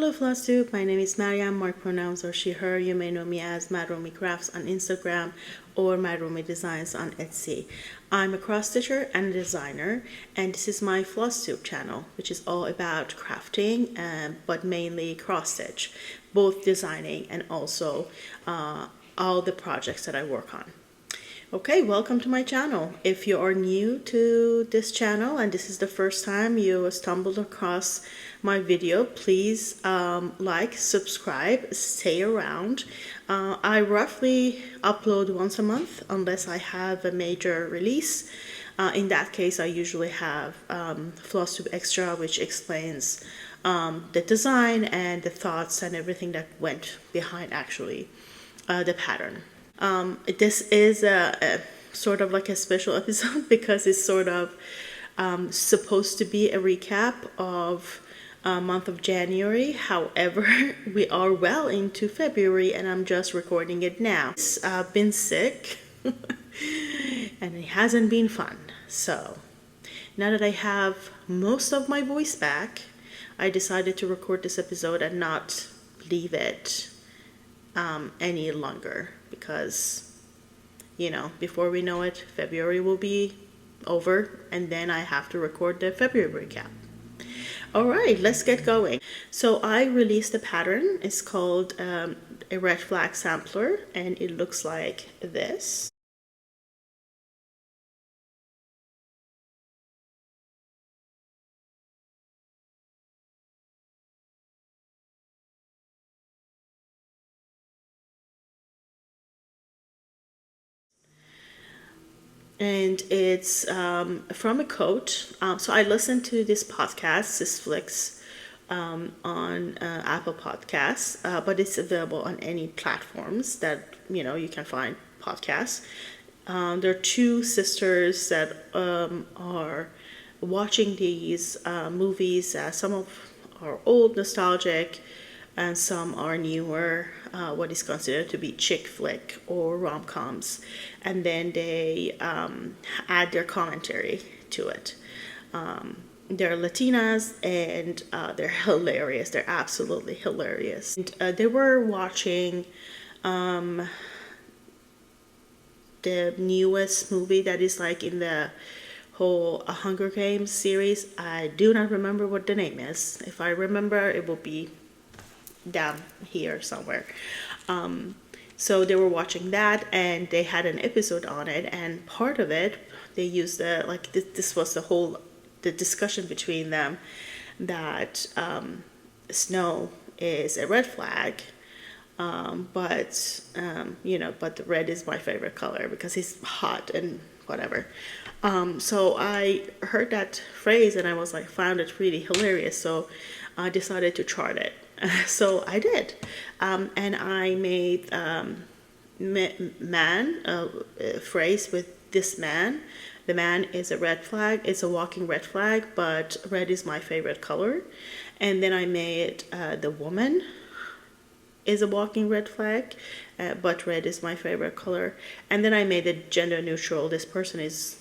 Hello Flosstube, my name is Mariam, my pronouns are she, her. You may know me as Madromi Crafts on Instagram or Madromi Designs on Etsy. I'm a cross stitcher and a designer, and this is my Flosstube channel, which is all about crafting, but mainly cross stitch, both designing and also all the projects that I work on. Okay, welcome to my channel. If you are new to this channel and this is the first time you stumbled across my video, please like, subscribe, stay around. I roughly upload once a month unless I have a major release. In that case, I usually have Flosstube Extra, which explains the design and the thoughts and everything that went behind actually the pattern. This is a sort of like a special episode because it's sort of supposed to be a recap of month of January. However, we are well into February and I'm just recording it now. I've been sick and it hasn't been fun. So now that I have most of my voice back, I decided to record this episode and not leave it any longer, because you know, before we know it, February will be over and then I have to record the February recap. All right, let's get going. So I released a pattern. It's called a red flag sampler and it looks like this. And it's from a quote. So I listened to this podcast, Sisflicks, on Apple Podcasts, but it's available on any platforms that you can find podcasts. There are two sisters that are watching these movies. Some of are old, nostalgic, and some are newer, what is considered to be chick flick or rom-coms, and then they add their commentary to it. They're Latinas and they're hilarious. They're absolutely hilarious. And, they were watching the newest movie that is like in the whole Hunger Games series. I do not remember what the name is. If I remember, it will be down here somewhere. So they were watching that and they had an episode on it, and part of it they used this was the discussion between them that snow is a red flag, but the red is my favorite color because it's hot and whatever. So I heard that phrase and I was like, found it really hilarious, so I decided to chart it. So I did, and I made a phrase with this man. The man is a red flag. It's a walking red flag, but red is my favorite color. And then I made the woman is a walking red flag, but red is my favorite color. And then I made it gender neutral. This person is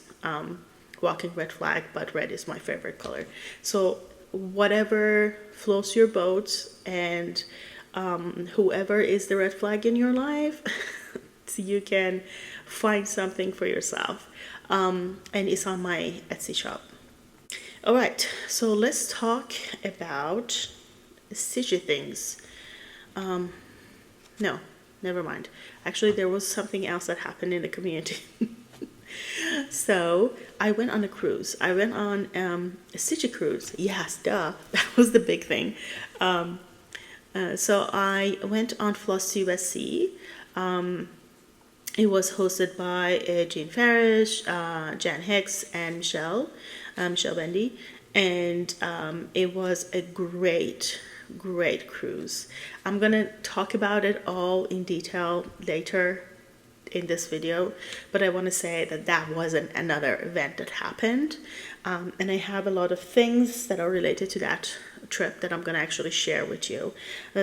walking red flag, but red is my favorite color. So whatever floats your boat, and whoever is the red flag in your life, so you can find something for yourself. And it's on my Etsy shop. All right, so let's talk about stitchy things. No, never mind. Actually, there was something else that happened in the community. So I went on a cruise. I went on a Stitchy cruise. Yes, duh. That was the big thing. So I went on Flosstube at Sea. It was hosted by Jean Farish, Jan Hicks, and Michelle Bendy. And it was a great cruise. I'm going to talk about it all in detail later in this video, but I want to say that wasn't another event that happened, and I have a lot of things that are related to that trip that I'm going to actually share with you.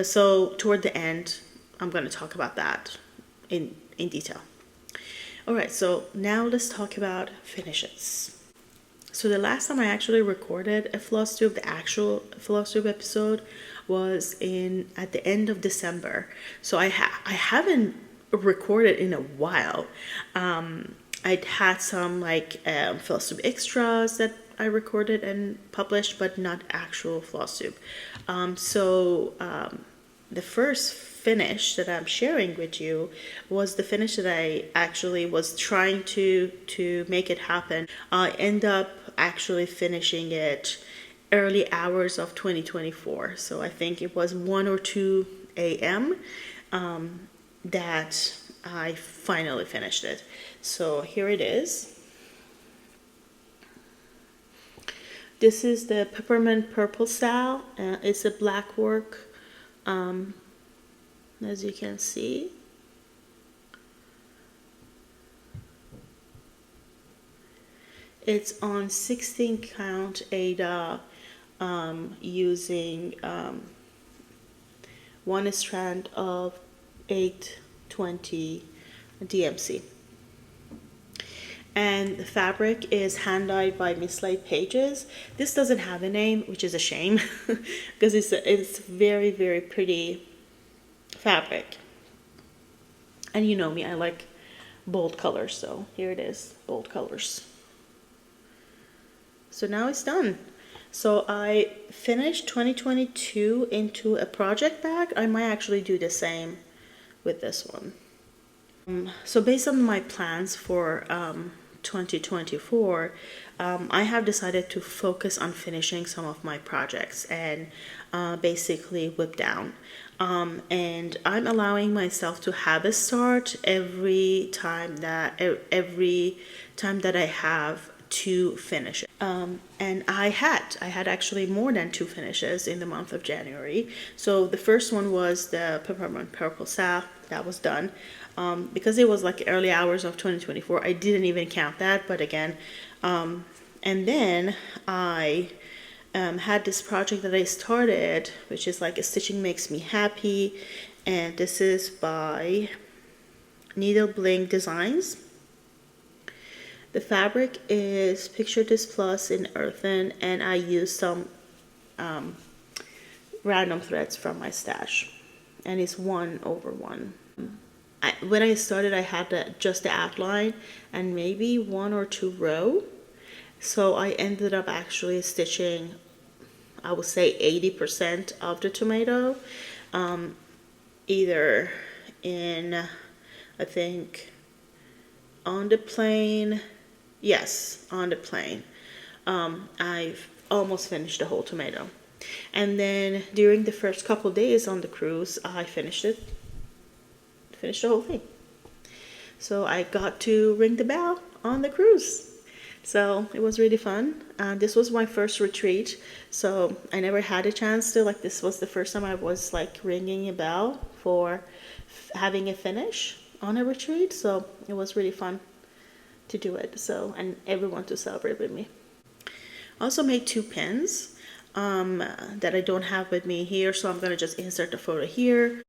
So toward the end, I'm going to talk about that in detail. All right, so now let's talk about finishes. So the last time I actually recorded a Flosstube, the actual Flosstube episode, was at the end of December. So I haven't recorded in a while. I'd had some like Flosstube extras that I recorded and published, but not actual Flosstube. The first finish that I'm sharing with you was the finish that I actually was trying to make it happen. I end up actually finishing it early hours of 2024. So I think it was 1 or 2 a.m. That I finally finished it. So here it is. This is the Peppermint Purple style. It's a black work, as you can see. It's on 16 count Ada, using 1 strand of 820 DMC. And the fabric is hand dyed by Mislaid Pages. This doesn't have a name, which is a shame, because it's very, very pretty fabric. And you know me, I like bold colors, so here it is, bold colors. So now it's done. So I finished 2022 into a project bag. I might actually do the same with this one. So based on my plans for 2024, I have decided to focus on finishing some of my projects and basically whip down. And I'm allowing myself to have a start every time that I have to finish it. And I had actually more than 2 finishes in the month of January. So the first one was the Peppermint Purple style. That was done. Because it was like early hours of 2024, I didn't even count that, but again, and then I had this project that I started, which is like a Stitching Makes Me Happy, and this is by Needle Bling Designs. The fabric is Picture This Plus in earthen, and I used some random threads from my stash, and it's 1/1. When I started, I had just the outline and maybe 1 or 2 row. So I ended up actually stitching, I would say 80% of the tomato, either in, I think, on the plain. Yes, on the plain. I've almost finished the whole tomato. And then during the first couple days on the cruise, I finished the whole thing. So I got to ring the bell on the cruise. So it was really fun. This was my first retreat, so I never had a chance to, like, this was the first time I was like ringing a bell for having a finish on a retreat. So it was really fun to do it. So, and everyone to celebrate with me. I also made 2 pins that I don't have with me here, so I'm gonna just insert the photo here.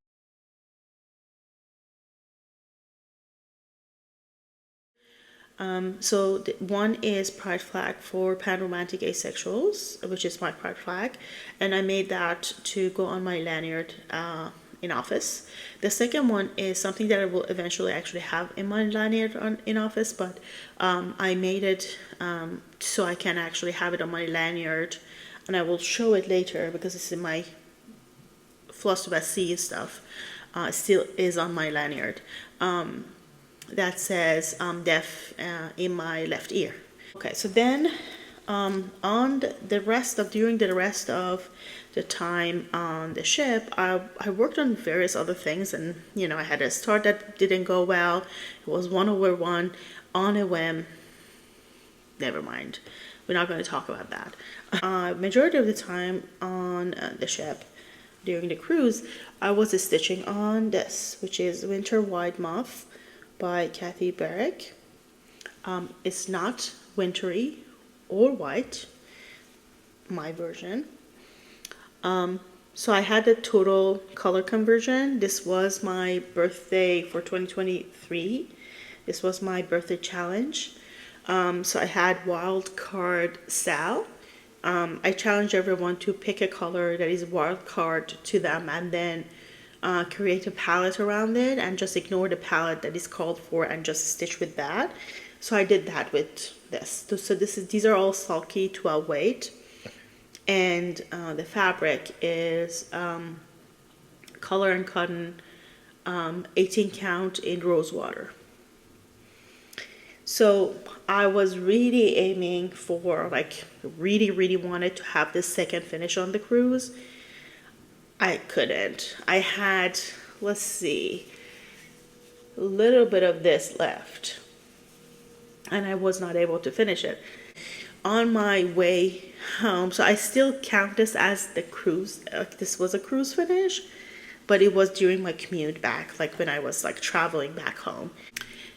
One is Pride Flag for Pan-Romantic Asexuals, which is my pride flag, and I made that to go on my lanyard in office. The second one is something that I will eventually actually have in my lanyard in office, but I made it so I can actually have it on my lanyard, and I will show it later because it's in my Flosstube at Sea stuff. Still is on my lanyard. That says deaf in my left ear. Okay, so then during the rest of the time on the ship, I worked on various other things, and I had a start that didn't go well. It was 1/1 on a whim. Never mind, we're not going to talk about that. Majority of the time on the ship during the cruise, I was stitching on this, which is Winter White Moth by Barrick. It's not wintry or white, my version. So I had a total color conversion. This was my birthday for 2023. This was my birthday challenge. So I had Wild Card Sal I challenge everyone to pick a color that is wild card to them, and then create a palette around it, and just ignore the palette that is called for and just stitch with that. So I did that with this. So these are all sulky 12 weight, and the fabric is Color and Cotton 18 count in rose water. So I was really aiming for, like, really wanted to have this second finish on the cruise. I couldn't. I had, let's see, a little bit of this left, and I was not able to finish it. On my way home, so I still count this as the cruise, this was a cruise finish, but it was during my commute back, like when I was like traveling back home.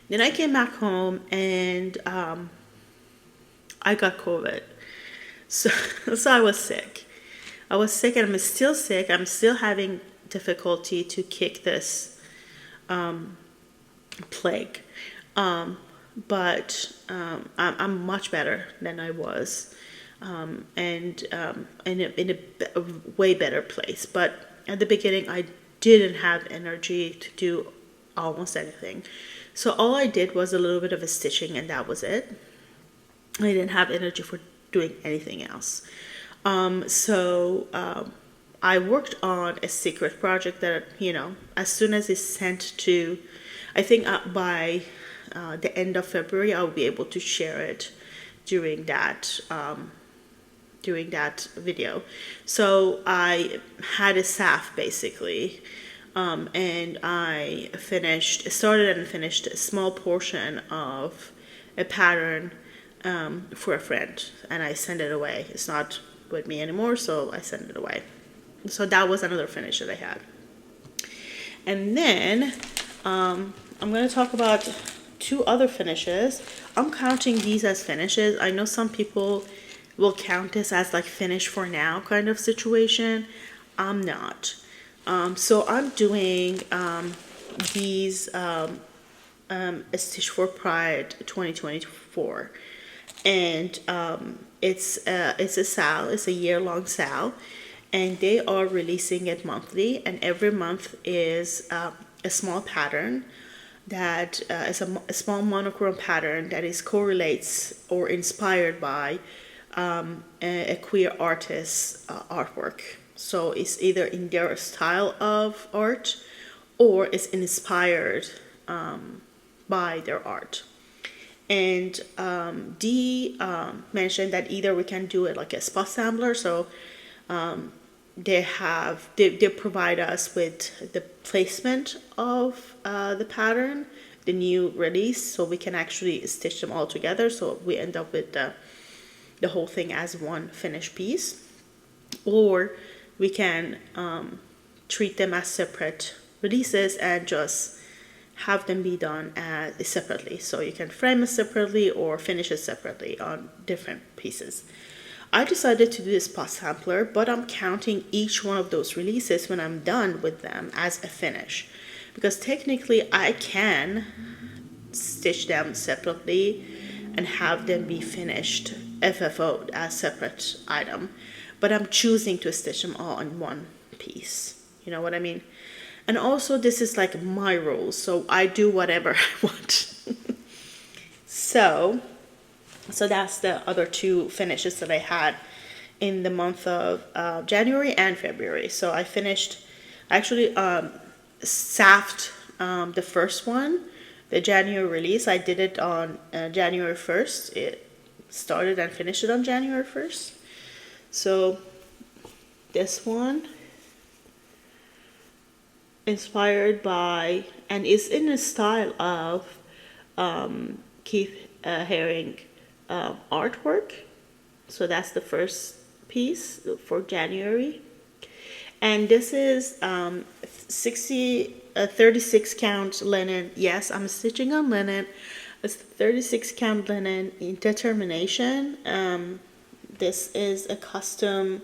Then I came back home and I got COVID. So I was sick. And I'm still sick. I'm still having difficulty to kick this plague. But I'm much better than I was, and in a way better place. But at the beginning, I didn't have energy to do almost anything. So all I did was a little bit of a stitching, and that was it. I didn't have energy for doing anything else. So I worked on a secret project that, as soon as it's sent to, I think by the end of February, I'll be able to share it during that video. So I had a SAF basically, and I started and finished a small portion of a pattern for a friend, and I sent it away. It's not with me anymore, so I sent it away. So that was another finish that I had. And then I'm going to talk about 2 other finishes. I'm counting these as finishes. I know some people will count this as like finish for now kind of situation. I'm not. So I'm doing these A Stitch for Pride 2024, and it's a sale. It's a year-long sale, and they are releasing it monthly, and every month is a small pattern that is a small monochrome pattern that is correlates or inspired by a queer artist's artwork. So it's either in their style of art or it's inspired by their art. And Dee mentioned that either we can do it like a spot sampler, so they provide us with the placement of the pattern, the new release, so we can actually stitch them all together, so we end up with the whole thing as one finished piece. Or we can treat them as separate releases and just have them be done separately. So you can frame it separately or finish it separately on different pieces. I decided to do this spot sampler, but I'm counting each one of those releases when I'm done with them as a finish, because technically I can stitch them separately and have them be finished FFO'd as separate item, but I'm choosing to stitch them all in one piece. You know what I mean? And also this is like my rules, so I do whatever I want. So that's the other 2 finishes that I had in the month of January and February. So I finished, actually saffed the first one, the January release. I did it on January 1st. It started and finished it on January 1st. So this one, inspired by, and is in the style of Keith Haring artwork. So that's the first piece for January. And this is 36 count linen. Yes, I'm stitching on linen. It's 36 count linen in Determination. This is a custom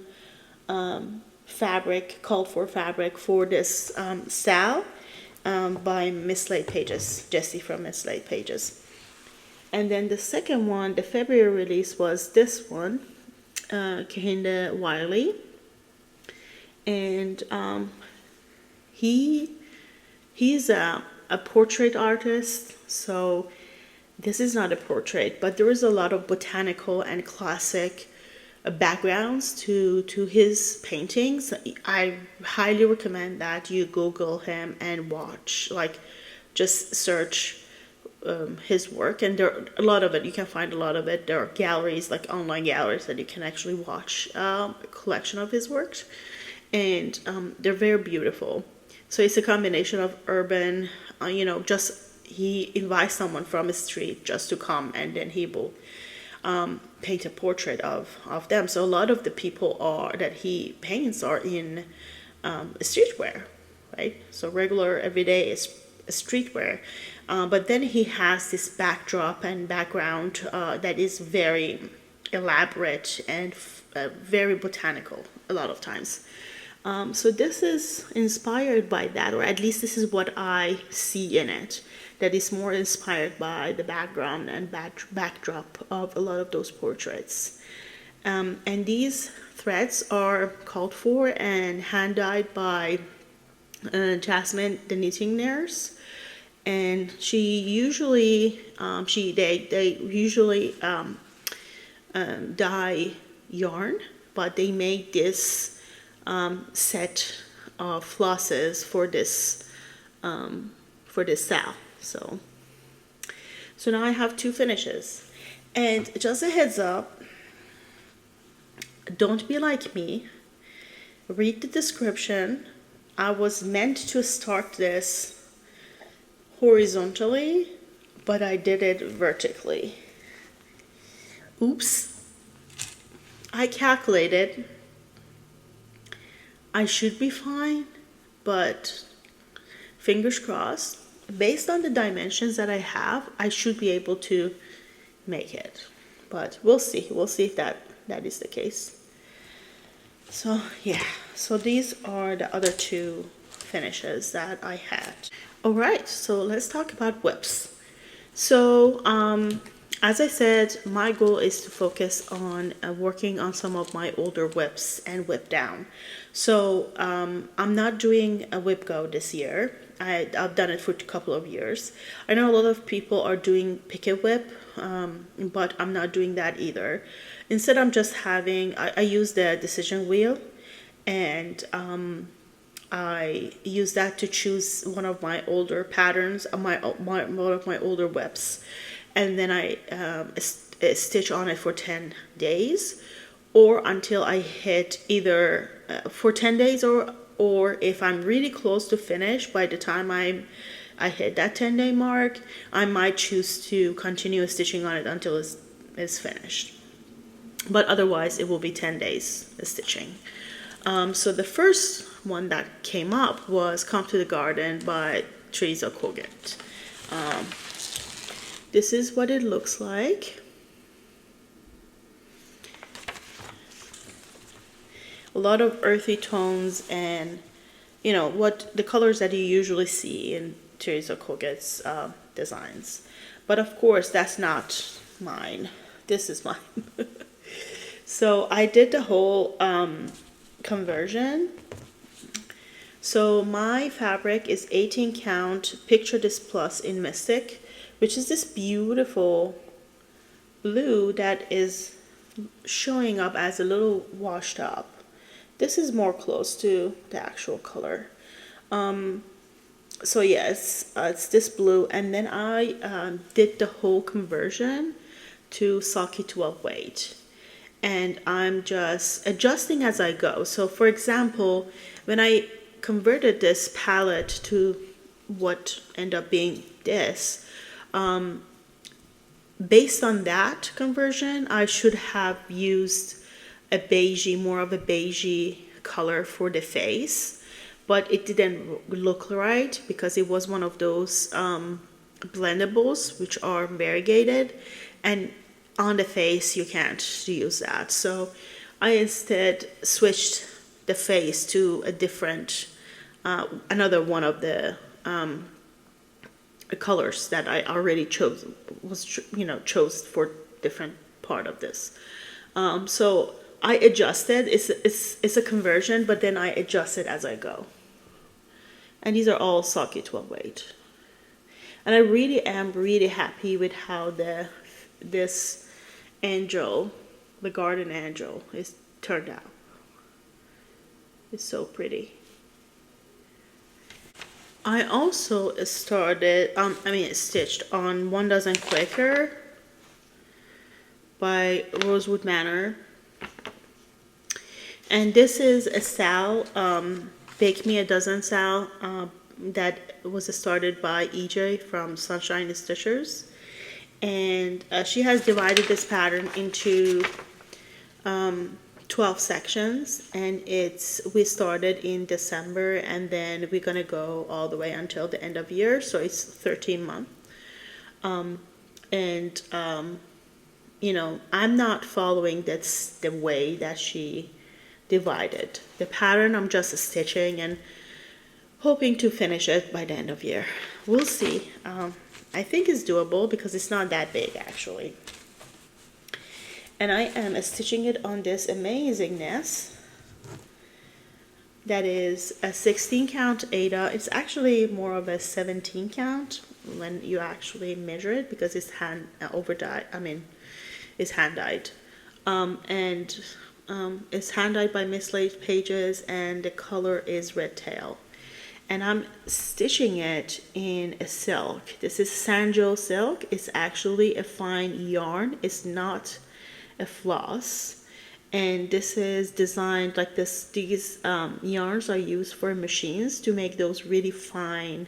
fabric, called for fabric for this style by Mislaid Pages, Jessie from Mislaid Pages. And then the second one, the February release, was this one. Kehinde Wiley, and he's a portrait artist. So this is not a portrait, but there is a lot of botanical and classic backgrounds to his paintings. I highly recommend that you Google him and watch, like, just search his work, and there a lot of it, you can find a lot of it. There are galleries, like online galleries, that you can actually watch a collection of his works, and they're very beautiful. So it's a combination of urban, just he invites someone from a street just to come, and then he will paint a portrait of them. So a lot of the people that he paints are in streetwear, right? So regular everyday is streetwear, but then he has this backdrop and background that is very elaborate and very botanical a lot of times. So this is inspired by that, or at least this is what I see in it, that is more inspired by the background and backdrop of a lot of those portraits. And these threads are called for and hand dyed by Jasmine, the knitting nurse, and she usually they usually dye yarn, but they make this set of flosses for this style. So now I have two finishes, and just a heads up, don't be like me, read the description. I was meant to start this horizontally, but I did it vertically. Oops. I calculated I should be fine, but fingers crossed. Based on the dimensions that I have, I should be able to make it, but we'll see. We'll see if that is the case. So yeah, so these are the other two finishes that I had. All right, so let's talk about whips. So as I said, my goal is to focus on working on some of my older whips and whip down. So I'm not doing a whip go this year. I've done it for a couple of years. I know a lot of people are doing picket whip, but I'm not doing that either. Instead, I'm just having, I use the decision wheel, and I use that to choose one of my older patterns, one of my older whips, and then I stitch on it for 10 days, or until I hit either for 10 days, or if I'm really close to finish, by the time I hit that 10-day mark, I might choose to continue stitching on it until it's finished. But otherwise, it will be 10 days stitching. So the first one that came up was Come to the Garden by Teresa Kogurt. This is what it looks like. A lot of earthy tones, and what the colors that you usually see in Teresa Kogurt's designs. But of course, that's not mine. This is mine. So I did the whole conversion. So my fabric is 18 count Picture This Plus in Mystic, which is this beautiful blue that is showing up as a little washed up. This is more close to the actual color. So yes, it's this blue, and then I did the whole conversion to Sulky 12 weight, and I'm just adjusting as I go. So for example, when I converted this palette to what ended up being this, based on that conversion, I should have used a beigey, more of a beigey color for the face, but it didn't look right because it was one of those blendables which are variegated, and on the face you can't use that. So I instead switched the face to a different another one of the colors that I already chose for different part of this. So I adjusted. It's a conversion, but then I adjust it as I go. And these are all socket 12 weight. And I really am really happy with how this angel, the garden angel, is turned out. It's so pretty. I also started, stitched on 1 Dozen Quicker by Rosewood Manor. And this is a sal, Bake Me a Dozen sal, that was started by EJ from Sunshine Stitchers. And she has divided this pattern into 12 sections, and we started in December, and then we're gonna go all the way until the end of year, so it's 13 months. You know, I'm not following the way that she divided the pattern. I'm just stitching and hoping to finish it by the end of year. We'll see. I think it's doable because it's not that big actually. And I am stitching it on this amazingness that is a 16 count Ada. It's actually more of a 17 count when you actually measure it, because it's hand dyed. It's hand dyed. It's hand dyed by Mislaid Pages, and the color is red tail. And I'm stitching it in a silk. This is Sanjo Silk. It's actually a fine yarn. It's not a floss. And this is designed like this. These yarns are used for machines to make those really fine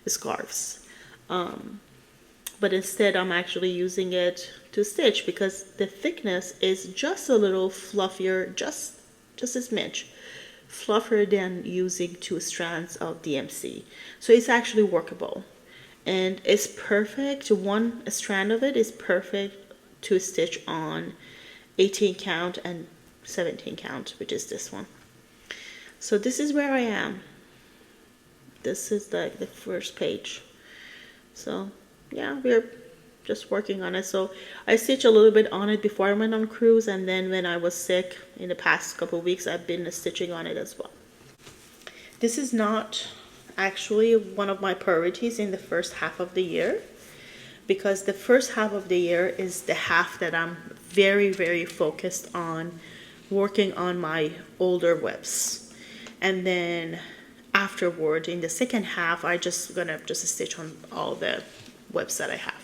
scarves. But instead I'm actually using it to stitch because the thickness is just a little fluffier, just a smidge fluffier than using 2 strands of DMC. So it's actually workable, and it's perfect. One strand of it is perfect to stitch on 18 count and 17 count, which is this one. So this is where I am. This is the first page. So yeah, we're just working on it. So I stitched a little bit on it before I went on cruise, and then when I was sick in the past couple of weeks, I've been stitching on it as well. This is not actually one of my priorities in the first half of the year, because the first half of the year is the half that I'm very, very focused on working on my older webs. And then afterward, in the second half, I gonna stitch on all the webs that I have.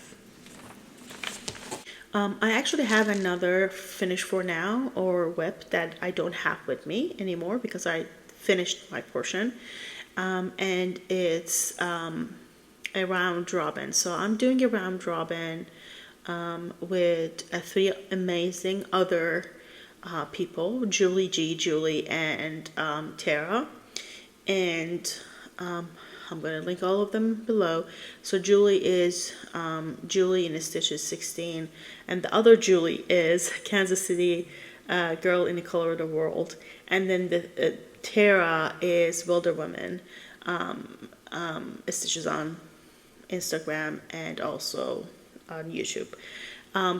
I actually have another Finish For Now or web that I don't have with me anymore because I finished my portion, and it's a round robin. So I'm doing a round robin with 3 amazing other people, Julie G, Julie, and Tara, and I'm going to link all of them below. So Julie is Julie in Stitches 16, and the other Julie is Kansas City Girl in the Color of the World, and then the Tara is Wilder Woman, Stitches on Instagram and also on YouTube.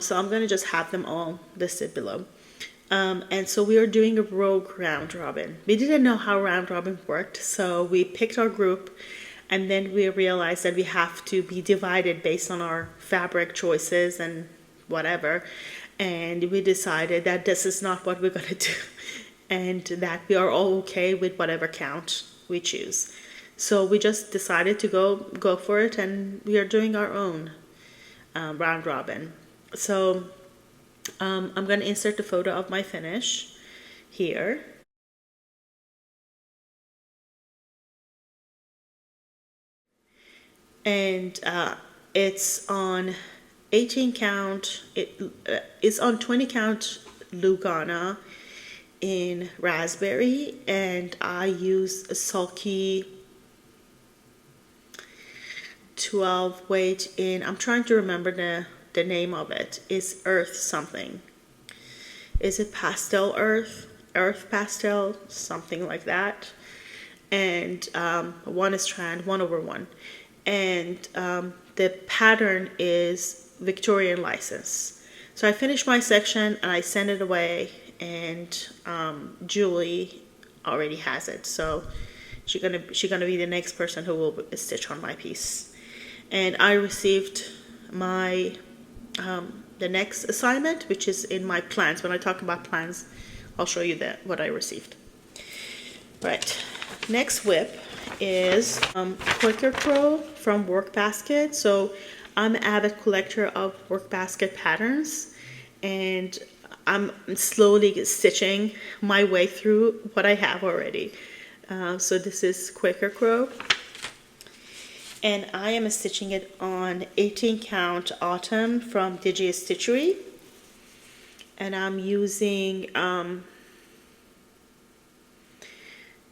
So I'm going to just have them all listed below. And so we are doing a rogue round robin. We didn't know how round robin worked, so we picked our group, and then we realized that we have to be divided based on our fabric choices and whatever. And we decided that this is not what we're going to do, and that we are all okay with whatever count we choose. So we just decided to go for it, and we are doing our own round robin. So I'm going to insert the photo of my finish here. And it's on 18 count, it's on 20 count Lugana in raspberry, and I use a sulky 12 weight in, I'm trying to remember the name of it. It's Earth something. Is it Pastel Earth? Earth Pastel? Something like that. And 1 strand, 1/1. And the pattern is Victorian license. So I finished my section and I sent it away, and Julie already has it, so she's gonna be the next person who will stitch on my piece. And I received my the next assignment, which is in my plans. When I talk about plans, I'll show you what I received. Right, next whip is Quicker Crow from Work Basket. So I'm an avid collector of Work Basket patterns, and I'm slowly stitching my way through what I have already. So this is Quicker Crow, and I am stitching it on 18 count autumn from Digi Stitchery, and I'm using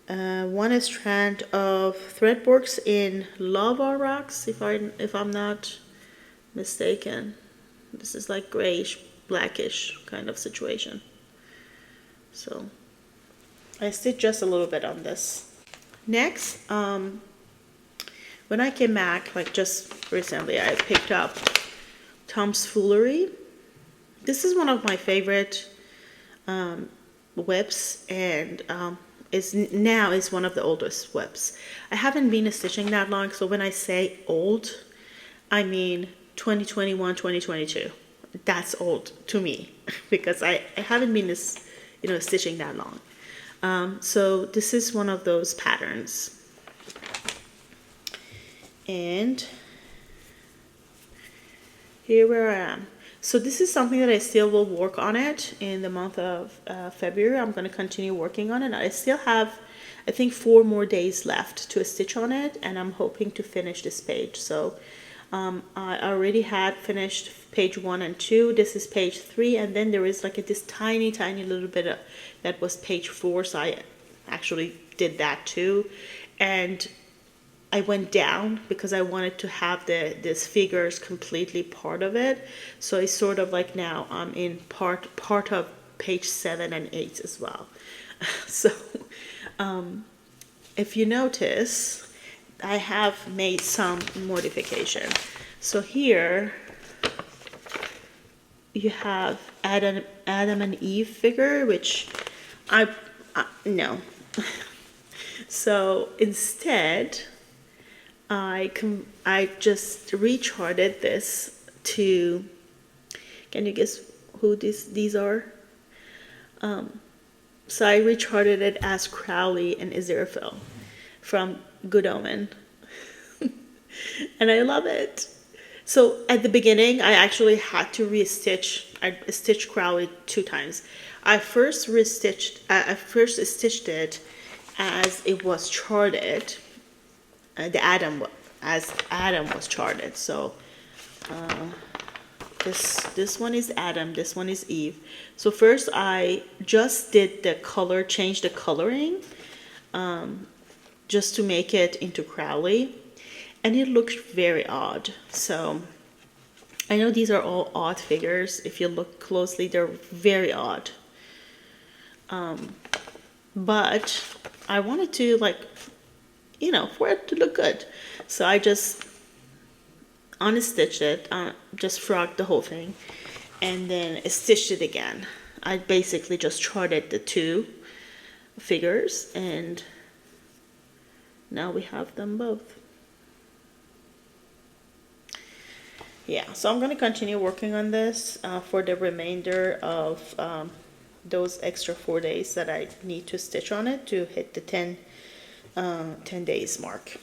one strand of threadworks in Lava Rocks, if I'm not mistaken. This is like grayish, blackish kind of situation. So I stitched just a little bit on this. Next, when I came back, like just recently, I picked up Tom's Foolery. This is one of my favorite whips, and is one of the oldest whips. I haven't been stitching that long, so when I say old, I mean 2021, 2022. That's old to me because I haven't been stitching that long. So this is one of those patterns, and here where I am. So this is something that I still will work on it in the month of February. I'm going to continue working on it. I still have, I think, 4 more days left to stitch on it, and I'm hoping to finish this page. So I already had finished page 1 and 2. This is page 3, and then there is like this tiny little bit that was page 4. So I actually did that too, and I went down because I wanted to have this figures completely part of it. So it's sort of like now I'm in part of page 7 and 8 as well. So if you notice, I have made some modification. So here you have Adam and Eve figure, which no. So instead, I just recharted this to, can you guess who these are? So I recharted it as Crowley and Aziraphale from Good Omen. And I love it. So at the beginning, I actually had to I stitched Crowley 2 times. I first stitched it as it was charted. Adam was charted. So this one is Adam, this one is Eve. So first I just did change the coloring, just to make it into Crowley, and it looked very odd. So I know these are all odd figures. If you look closely, they're very odd. But I wanted to for it to look good. So I just unstitched it, just frogged the whole thing, and then stitched it again. I basically just charted the 2 figures, and now we have them both. Yeah, so I'm going to continue working on this for the remainder of those extra 4 days that I need to stitch on it to hit the 10 days mark.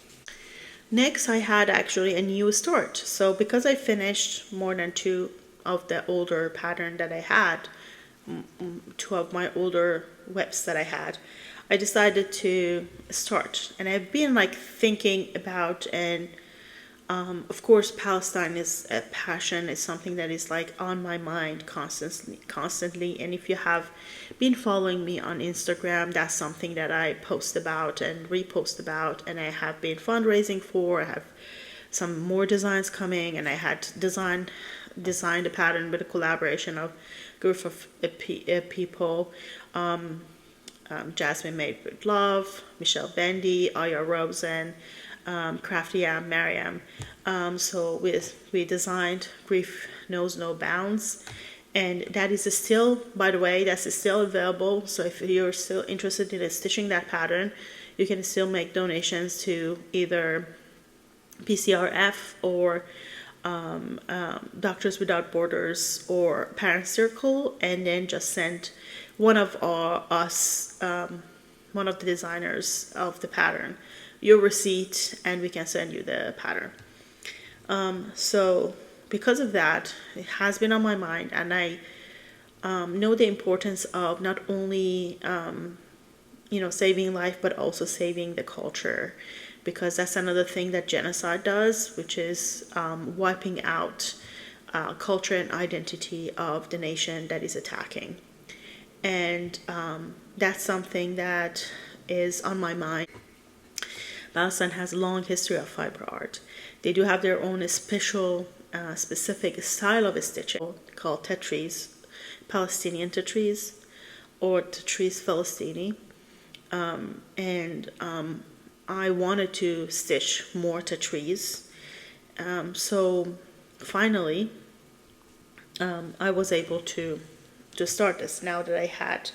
Next, I had actually a new start. So because I finished more than 2 of the older pattern that I had, 2 of my older whips that I had, I decided to start. And I've been thinking about, and of course Palestine is a passion. It's something that is on my mind constantly. And if you have been following me on Instagram, that's something that I post about and repost about, and I have been fundraising for. I have some more designs coming, and I had designed a pattern with a collaboration of a group of people, Jasmine Made with Love, Michelle Bendy, Aya Rosen, Crafty Am, Mariam. So we designed Grief Knows No Bounds, And that is still, by the way, that's still available. So if you're still interested in stitching that pattern, you can still make donations to either PCRF or Doctors Without Borders or Parent Circle, and then just send one of one of the designers of the pattern your receipt, and we can send you the pattern. So because of that, it has been on my mind, and I know the importance of not only saving life, but also saving the culture, because that's another thing that genocide does, which is wiping out culture and identity of the nation that is attacking. And that's something that is on my mind. Palestine has a long history of fiber art. They do have their own specific style of stitching called tetris, Palestinian tetris, or tetris Palestini. I wanted to stitch more tetris. So finally, I was able to start this. Now that I had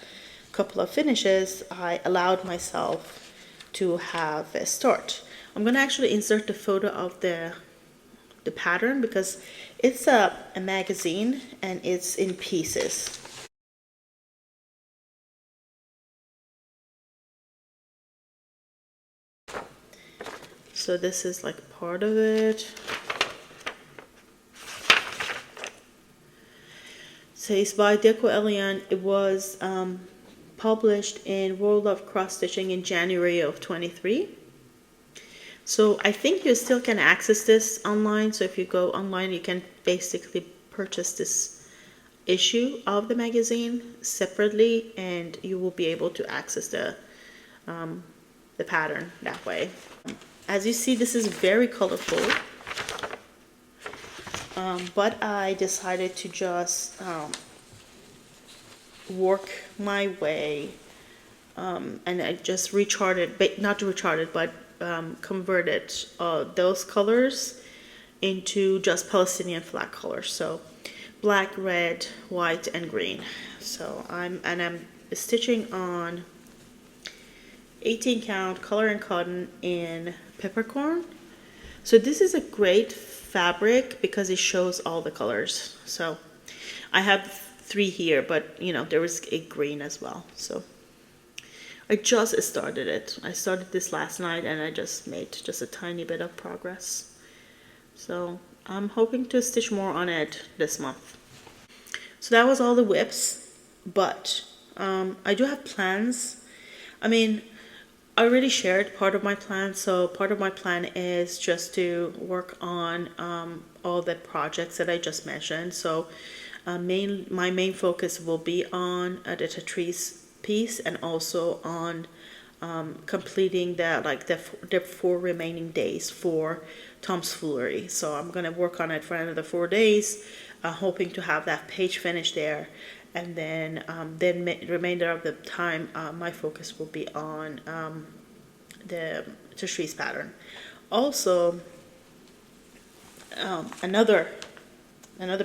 a couple of finishes, I allowed myself to have a start. I'm going to actually insert the photo of the pattern because it's a magazine and it's in pieces. So this is like part of it. So it's by DecoElian. It was published in World of Cross Stitching in January of 23. So I think you still can access this online. So if you go online, you can basically purchase this issue of the magazine separately, and you will be able to access the pattern that way. As you see, this is very colorful, but I decided to just work my way, and I just converted those colors into just Palestinian flag colors. So black, red, white, and green. So I'm stitching on 18 count color and cotton in peppercorn. So this is a great fabric because it shows all the colors. So I have 3 here, but there was a green as well. So I just started it. I started this last night and I just made just a tiny bit of progress. So I'm hoping to stitch more on it this month. So that was all the whips, but I do have plans. I already shared part of my plan. So part of my plan is just to work on all the projects that I just mentioned. So my main focus will be on the Tetris piece, and also on completing the 4 remaining days for Tom's Foolery. So I'm going to work on it for another 4 days, hoping to have that page finished there. And then the remainder of the time, my focus will be on the Tetris pattern. Also, another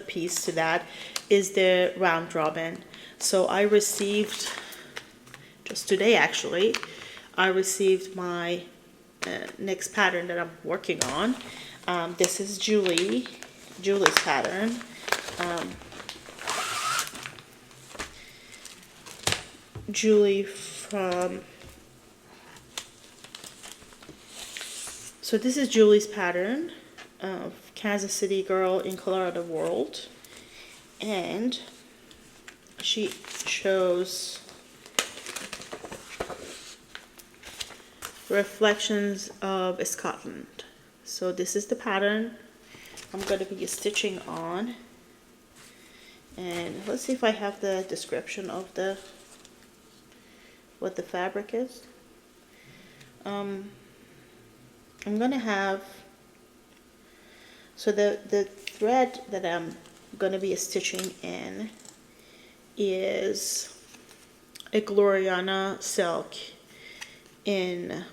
piece to that is the round robin. So I received, just today actually, I received my next pattern that I'm working on. This is Julie's pattern. Julie from, so this is Julie's pattern of Kansas City girl in Colorado world, and she shows reflections of Scotland. So this is the pattern I'm going to be stitching on, and let's see if I have the description of what the fabric is. I'm gonna have, so the thread that I'm gonna be stitching in is a Gloriana silk in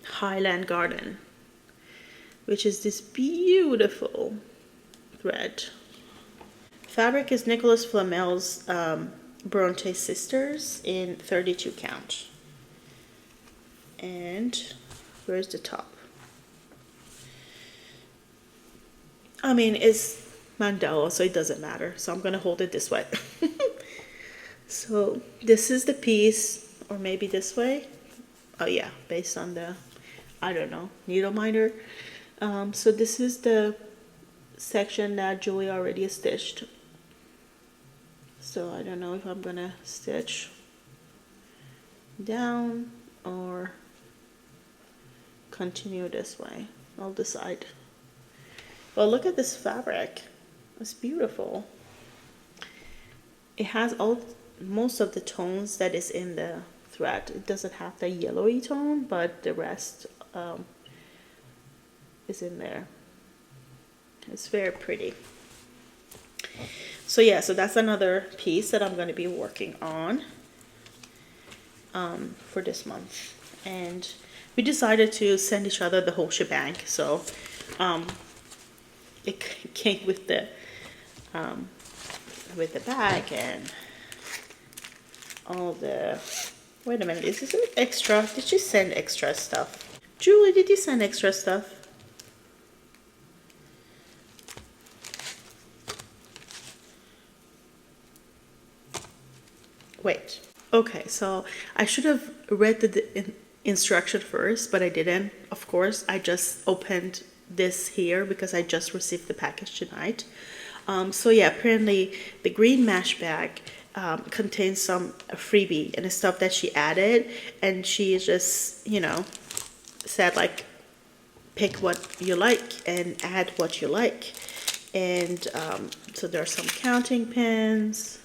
Highland Garden, which is this beautiful thread. fabric is Nicholas Flamel's Bronte Sisters in 32 count. And where's the top? I mean, it's Mandela, so it doesn't matter. So I'm going to hold it this way. So this is the piece, or maybe this way. Oh yeah, based on the, I don't know, needle minder. So this is the section that Julie already stitched. So I don't know if I'm going to stitch down or continue this way. I'll decide. Well, look at this fabric. It's beautiful. It has most of the tones that is in the thread. It doesn't have the yellowy tone, but the rest is in there. It's very pretty. So yeah, so that's another piece that I'm going to be working on for this month. And we decided to send each other the whole shebang. So it came with the bag and all the, wait a minute, is this an extra? Did you send extra stuff? Julie, did you send extra stuff? Wait. Okay, so I should have read the instruction first, but I didn't. Of course, I just opened this here because I just received the package tonight. So yeah, apparently the green mesh bag contains some freebie and the stuff that she added, and she just, you know, said like, pick what you like and add what you like. And so there are some counting pins.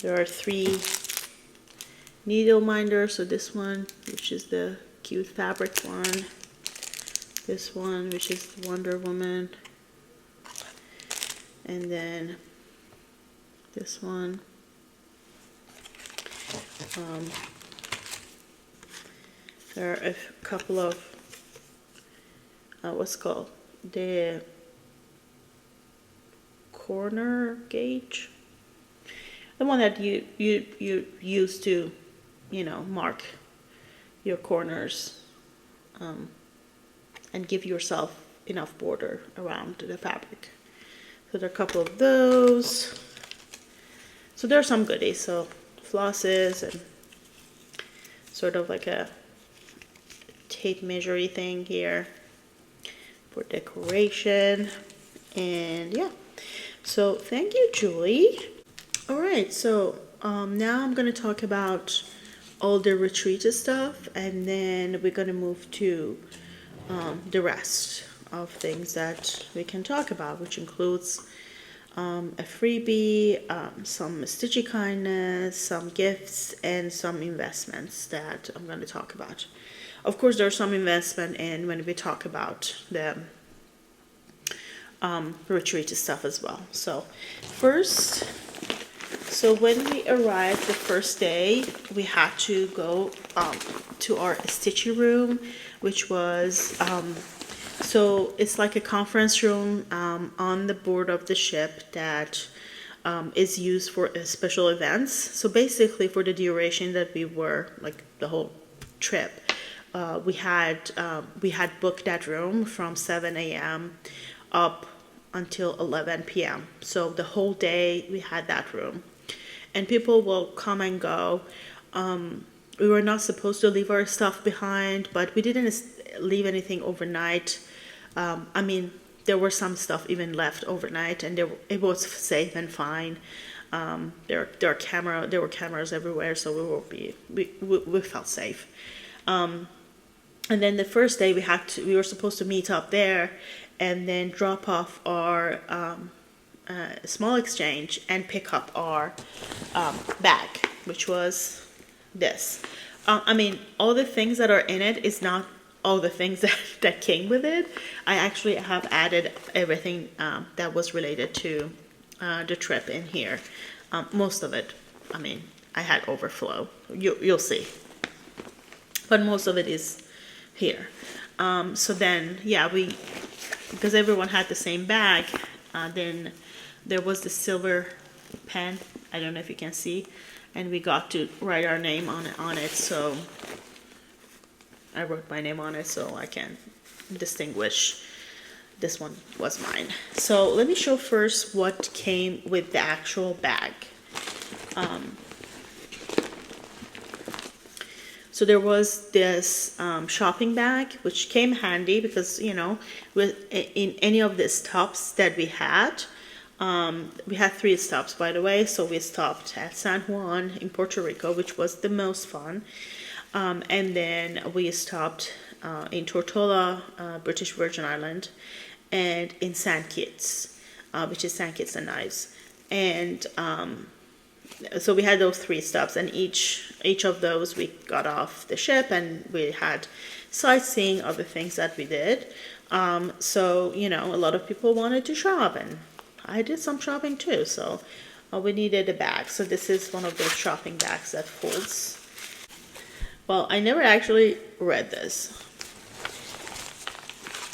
There are 3 needle minders. So this one, which is the cute fabric one. This one, which is the Wonder Woman. And then this one. There are a couple of, what's called? The corner gauge. The one that you use to, you know, mark your corners and give yourself enough border around the fabric. So there are a couple of those. So there are some goodies. So flosses and sort of like a tape measuring thing here for decoration. And yeah. So thank you, Julie. All right, so now I'm going to talk about all the retreated stuff, and then we're going to move to the rest of things that we can talk about, which includes a freebie, some Stitchy kindness, some gifts, and some investments that I'm going to talk about. Of course, there's some investment in when we talk about the retreated stuff as well. So first, so when we arrived the first day, we had to go to our Stitchy room, which was, so it's like a conference room on the board of the ship that is used for special events. So basically for the duration that we were, like the whole trip, we had booked that room from 7 a.m. up until 11 p.m. So the whole day we had that room. And people will come and go. We were not supposed to leave our stuff behind, but we didn't leave anything overnight. I mean, there were some stuff even left overnight, and it was safe and fine. There were cameras everywhere, so we felt safe. And then the first day we were supposed to meet up there, and then drop off our small exchange and pick up our bag, which was this. I mean, all the things that are in it is not all the things that came with it. I actually have added everything that was related to the trip in here. Most of it, I mean, I had overflow. You'll see. But most of it is here. So then, yeah, because everyone had the same bag, then there was the silver pen. I don't know if you can see, and we got to write our name on it. So I wrote my name on it so I can distinguish this one was mine. So let me show first what came with the actual bag. So there was this shopping bag, which came handy because, you know, in any of the stops that we had 3 stops, by the way. So we stopped at San Juan in Puerto Rico, which was the most fun. And then we stopped in Tortola, British Virgin Island, and in St. Kitts, which is St. Kitts and Nevis. And so we had those 3 stops, and each of those we got off the ship and we had sightseeing, other things that we did. So, you know, a lot of people wanted to shop, and I did some shopping too. So we needed a bag. So this is one of those shopping bags that folds. Well, I never actually read this.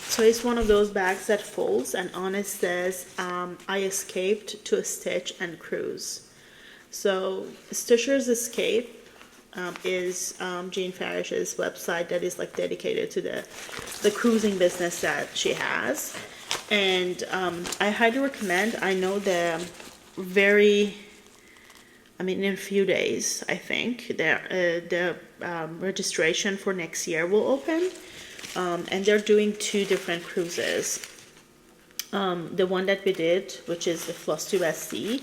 So it's one of those bags that folds, and on it says, I escaped to stitch and cruise. So Stitcher's Escape is Jean Farish's website that is like dedicated to the cruising business that she has. And I highly recommend. I know in a few days, I think, the registration for next year will open. And they're doing 2 different cruises. The one that we did, which is the Flosstube SC,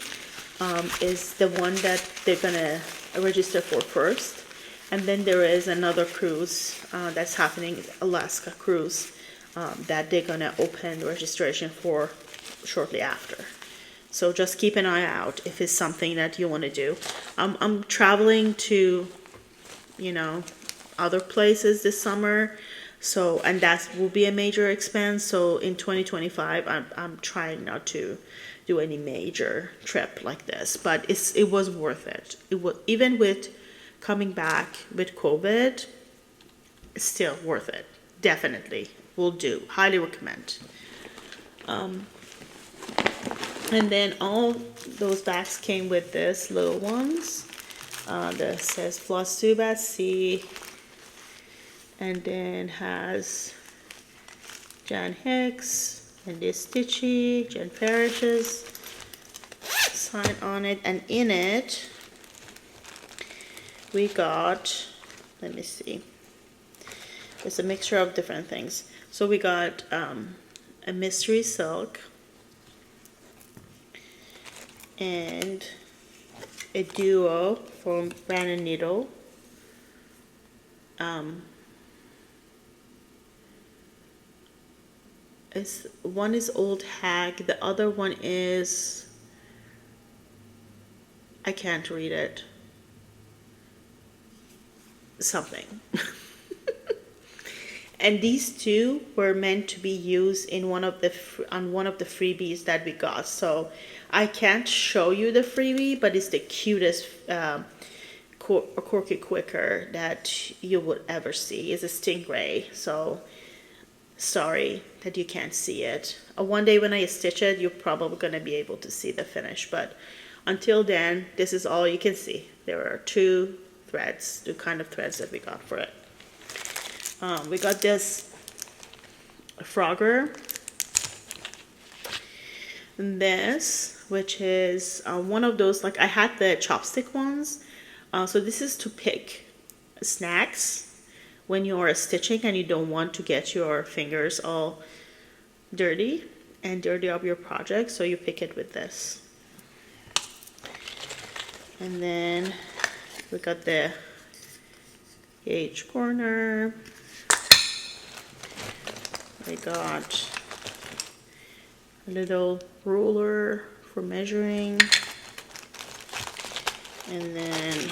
is the one that they're gonna register for first. And then there is another cruise that's happening, Alaska cruise, that they're gonna open registration for shortly after. So just keep an eye out if it's something that you want to do. I'm traveling to, you know, other places this summer. So, and that will be a major expense. So in 2025, I'm trying not to do any major trip like this, but it was worth it. It was, even with coming back with COVID, it's still worth it. Definitely will do. Highly recommend. And then all those bags came with this little ones. That says Flosstube at Sea. And then has Jan Hicks and this Stitchy, Jen Farish's sign on it. And in it, we got, let me see, it's a mixture of different things. So we got a mystery silk and a duo from Brand Needle. One is Old Hag, the other one is, I can't read it, something. And these 2 were meant to be used in one of the freebies that we got. So I can't show you the freebie, but it's the cutest Corky Quicker that you would ever see. It's a stingray. So sorry that you can't see it. One day when I stitch it, you're probably going to be able to see the finish. But until then, this is all you can see. There are 2 threads, 2 kind of threads that we got for it. We got this Frogger. And this, which is one of those, like I had the chopstick ones. So this is to pick snacks when you're stitching and you don't want to get your fingers all dirty and dirty up your project. So you pick it with this. And then we got the gauge corner. We got a little ruler for measuring. And then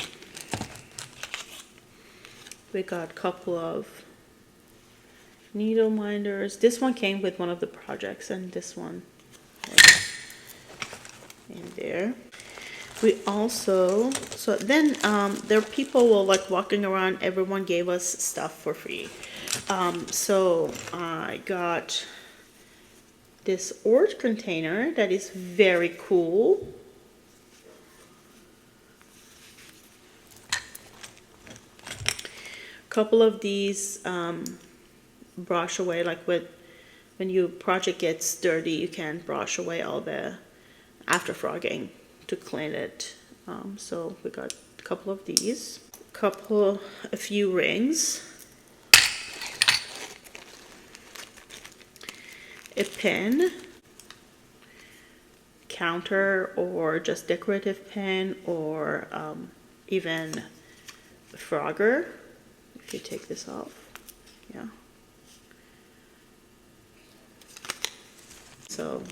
we got a couple of needle minders. This one came with one of the projects, and this one was in there. We also, so then there are people were like walking around, everyone gave us stuff for free. So I got this orange container that is very cool. Couple of these brush away, like when your project gets dirty, you can brush away all the after frogging to clean it. So we got a couple of these, a few rings, a pin, counter or just decorative pin, or even a frogger. If you take this off, yeah. So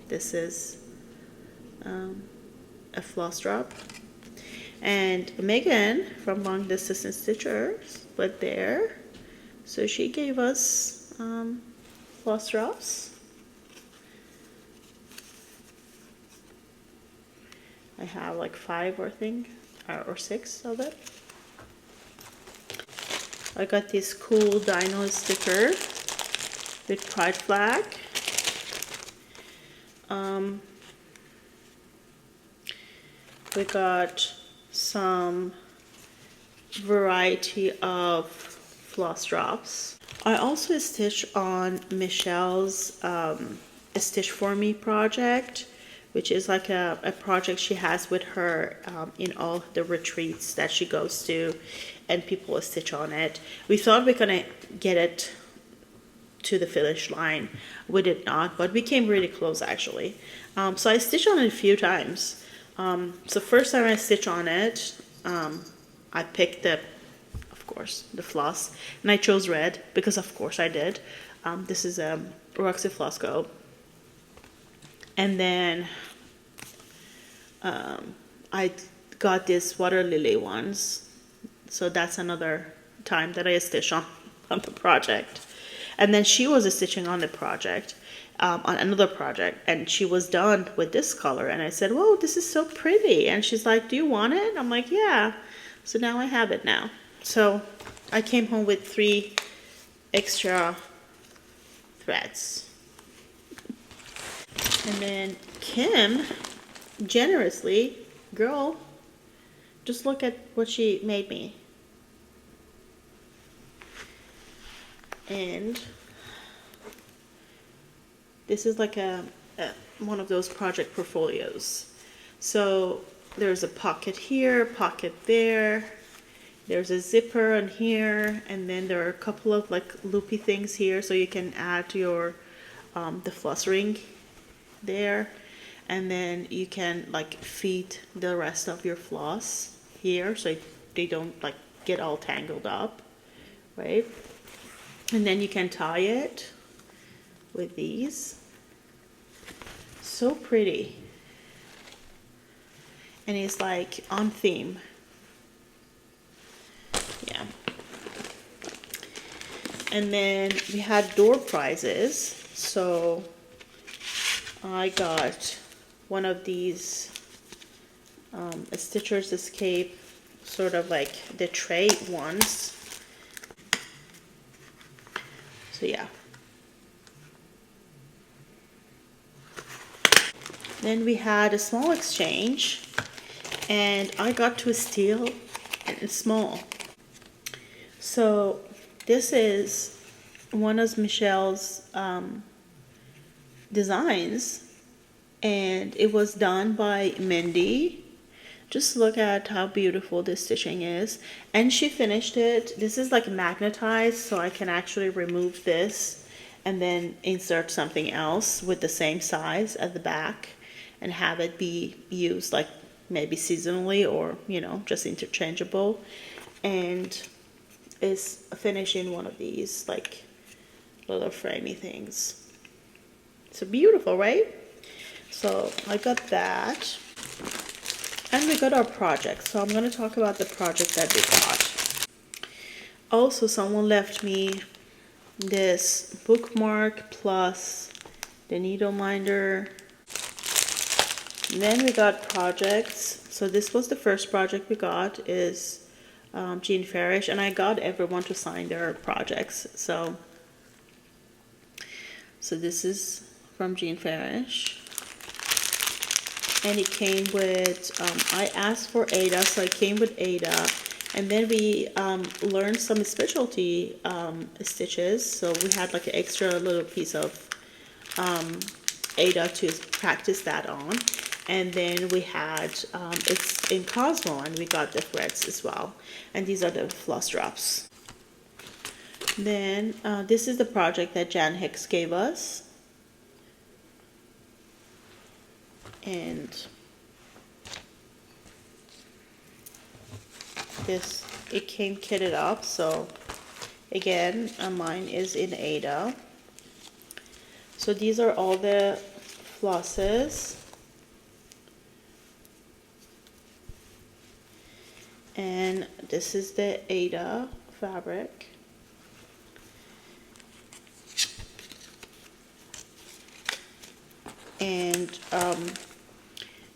this is a floss drop, and Megan from Long Distance Stitchers was there, so she gave us floss drops. I have like 5 or 6 of it. I got this cool dino sticker with pride flag. We got some variety of floss drops. I also stitched on Michelle's Stitch For Me project, which is like a project she has with her in all the retreats that she goes to, and people stitch on it. We thought we were gonna get it to the finish line. We did not, but we came really close actually. So I stitched on it a few times. So first time I stitched on it, I picked of course, the floss, and I chose red because of course I did. This is a Roxy Flosstube. And then I got this water lily ones. So that's another time that I stitched on the project. And then she was stitching on the project, on another project, and she was done with this color. And I said, whoa, this is so pretty. And she's like, do you want it? I'm like, yeah. So now I have it now. So I came home with 3 extra threads. And then Kim, generously, girl, just look at what she made me. And this is like one of those project portfolios. So there's a pocket here, pocket there. There's a zipper on here, and then there are a couple of like loopy things here, so you can add your the floss ring there, and then you can like feed the rest of your floss here, so they don't like get all tangled up, right? And then you can tie it with these. So pretty. And it's like on theme. Yeah. And then we had door prizes. So I got one of these a Stitcher's Escape, sort of like the tray ones. So yeah. Then we had a small exchange, and I got to steal and small. So this is one of Michelle's designs, and it was done by Bendy. Just look at how beautiful this stitching is. And she finished it. This is like magnetized, so I can actually remove this and then insert something else with the same size at the back and have it be used like maybe seasonally, or you know, just interchangeable. And it's finished in one of these like little framey things. So beautiful, right? So I got that. And we got our project. So I'm going to talk about the project that we got. Also, someone left me this bookmark plus the needle minder. And then we got projects. So this was the first project we got, is Jean Farish, and I got everyone to sign their projects. So this is from Jean Farish. And it came with, I asked for Ada, so it came with Ada. And then we learned some specialty stitches. So we had like an extra little piece of Ada to practice that on. And then we had, it's in Cosmo, and we got the threads as well. And these are the floss drops. Then this is the project that Jan Hicks gave us. And this, it came kitted up. So again, mine is in Ada. So these are all the flosses. And this is the Ada fabric. And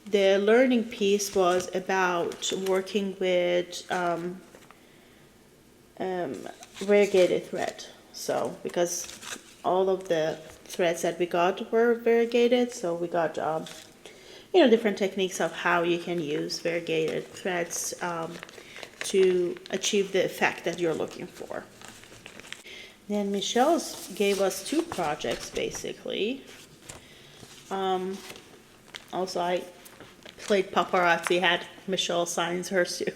the learning piece was about working with variegated thread. So because all of the threads that we got were variegated, so we got different techniques of how you can use variegated threads to achieve the effect that you're looking for. Then Michelle gave us two projects basically. Also, I played paparazzi, had Michelle signs hers too.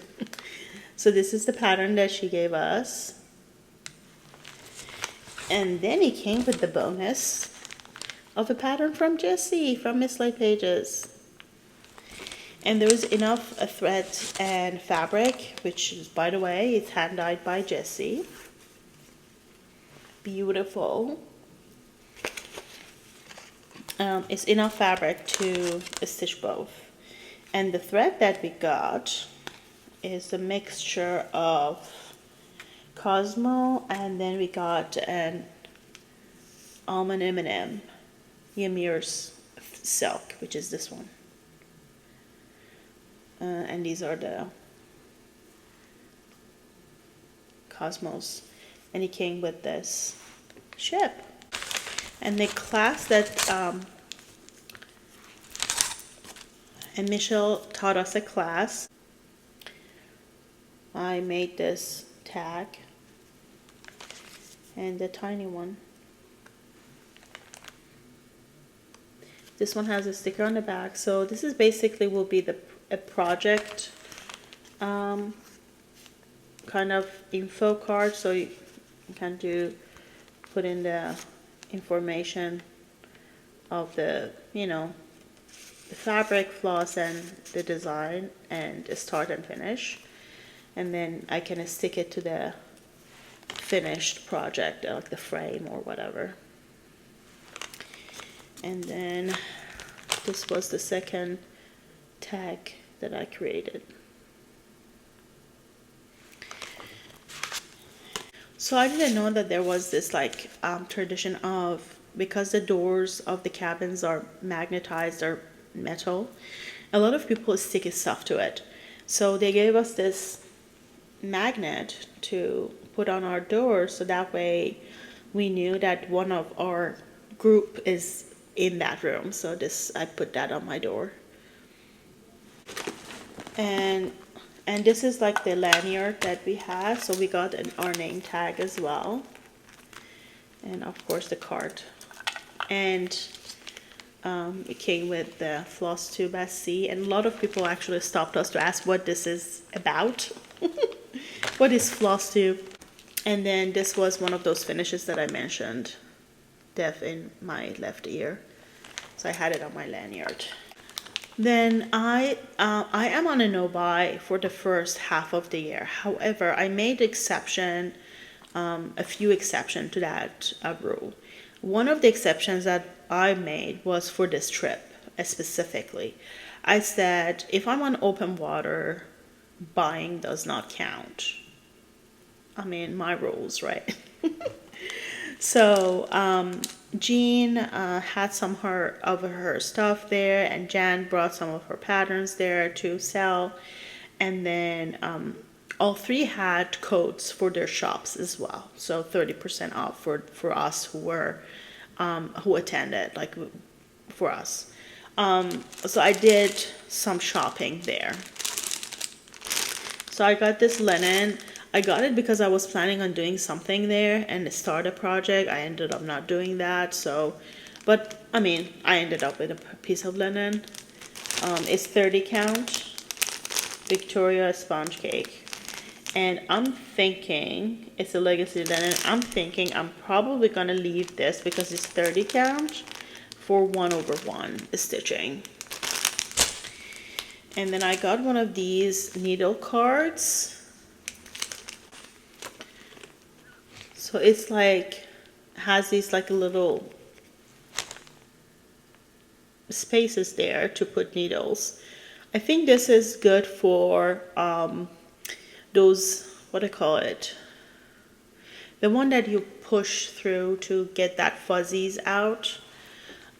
So this is the pattern that she gave us. And then he came with the bonus of a pattern from Jessie from Mislaid Pages. And there was enough thread and fabric, which is, by the way, it's hand dyed by Jessie. Beautiful. It's enough fabric to stitch both. And the thread that we got is a mixture of Cosmo, and then we got an Almond M&M Ymir's Silk, which is this one. And these are the Cosmos. And it came with this ship. And the class that, and Michelle taught us a class. I made this tag and the tiny one. This one has a sticker on the back. So this is basically will be a project kind of info card. So you can put in the information of the the fabric, floss, and the design, and the start and finish, and then I can stick it to the finished project, like the frame or whatever. And then this was the second tag that I created. So I didn't know that there was this like tradition of, because the doors of the cabins are magnetized or metal, a lot of people stick stuff to it. So they gave us this magnet to put on our doors, so that way we knew that one of our group is in that room. So this, I put that on my door. And this is like the lanyard that we had, so we got our name tag as well, and of course the card. And it came with the Flosstube SC, and a lot of people actually stopped us to ask what this is about. What is Flosstube? And then this was one of those finishes that I mentioned, def in my left ear, so I had it on my lanyard. Then I am on a no-buy for the first half of the year. However, I made a few exceptions to that rule. One of the exceptions that I made was for this trip specifically. I said, if I'm on open water, buying does not count. I mean, my rules, right? So Jean had some of her stuff there, and Jan brought some of her patterns there to sell. And then all three had codes for their shops as well, so 30% off for us who were who attended, like for us. So I did some shopping there. So I got this linen. I got it because I was planning on doing something there and start a project. I ended up not doing that. So, but I mean, I ended up with a piece of linen. It's 30 count Victoria sponge cake. And I'm thinking, it's a legacy linen. I'm thinking I'm probably gonna leave this because it's 30 count for 1/1 stitching. And then I got one of these needle cards. So it's like, has these like little spaces there to put needles. I think this is good for those, what do I call it? The one that you push through to get that fuzzies out,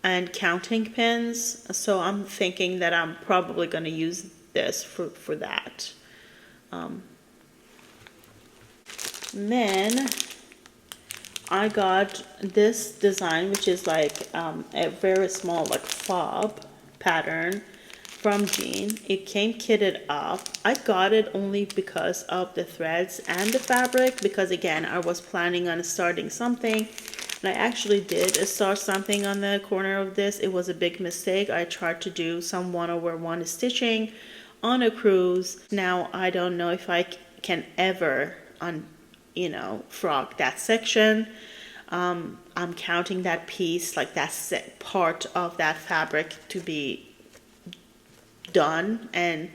and counting pins. So I'm thinking that I'm probably going to use this for that. Then I got this design, which is like a very small like fob pattern from Jean. It came kitted up. I got it only because of the threads and the fabric, because again, I was planning on starting something. And I actually did start something on the corner of this. It was a big mistake. I tried to do some 1/1 stitching on a cruise. Now I don't know if I can ever frog that section. I'm counting that piece, like that part of that fabric to be done, and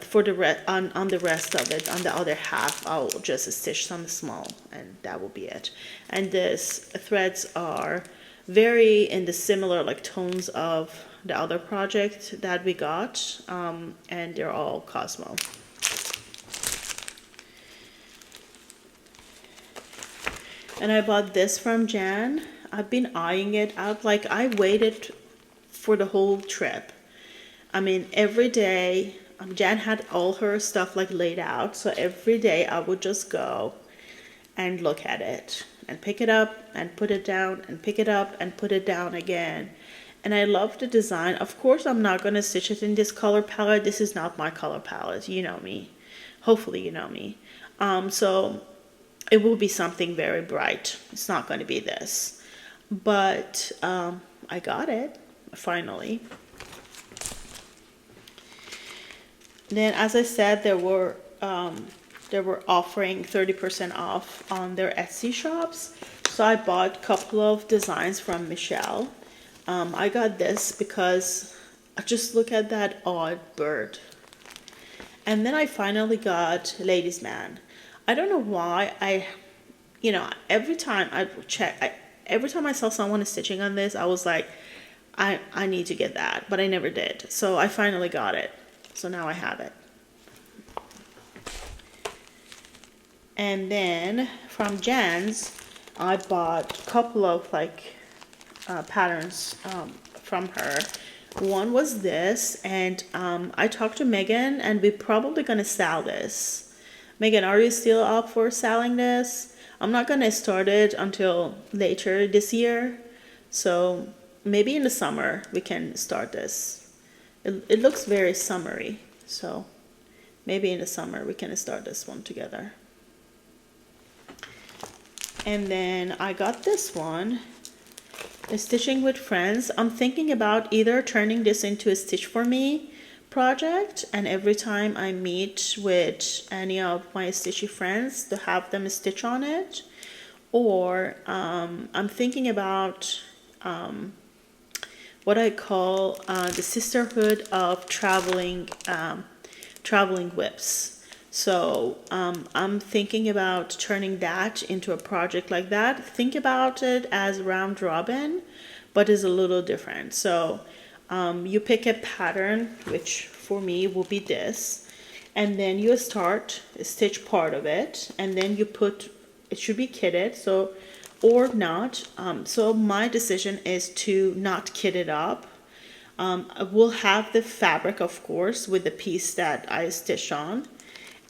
for the on the rest of it, on the other half, I'll just stitch some small, and that will be it. And this threads are very in the similar like tones of the other project that we got, and they're all Cosmo. And I bought this from Jan. I've been eyeing it out. Like, I waited for the whole trip. I mean, every day, Jan had all her stuff like laid out. So every day I would just go and look at it and pick it up and put it down and pick it up and put it down again. And I love the design. Of course, I'm not going to stitch it in this color palette. This is not my color palette. You know me. Hopefully you know me. So it will be something very bright. It's not going to be this. But I got it, finally. Then, as I said, they were offering 30% off on their Etsy shops. So I bought a couple of designs from Michelle. I got this because I just look at that odd bird. And then I finally got Ladies Man. I don't know why every time I saw someone stitching on this, I was like, I need to get that, but I never did. So I finally got it. So now I have it. And then from Jan's, I bought a couple of like patterns from her. One was this, and I talked to Megan, and we're probably gonna sell this. Megan, are you still up for selling this? I'm not gonna start it until later this year, so maybe in the summer we can start this. It looks very summery, so maybe in the summer we can start this one together. And then I got this one, Stitching with Friends. I'm thinking about either turning this into a Stitch for Me project, and every time I meet with any of my stitchy friends to have them stitch on it, or I'm thinking about what I call the sisterhood of traveling whips. So I'm thinking about turning that into a project like that. Think about it as round robin, but is a little different. So you pick a pattern, which for me will be this, and then you stitch part of it, and then you put, it should be kitted, so, or not. So my decision is to not kit it up. We'll have the fabric, of course, with the piece that I stitch on,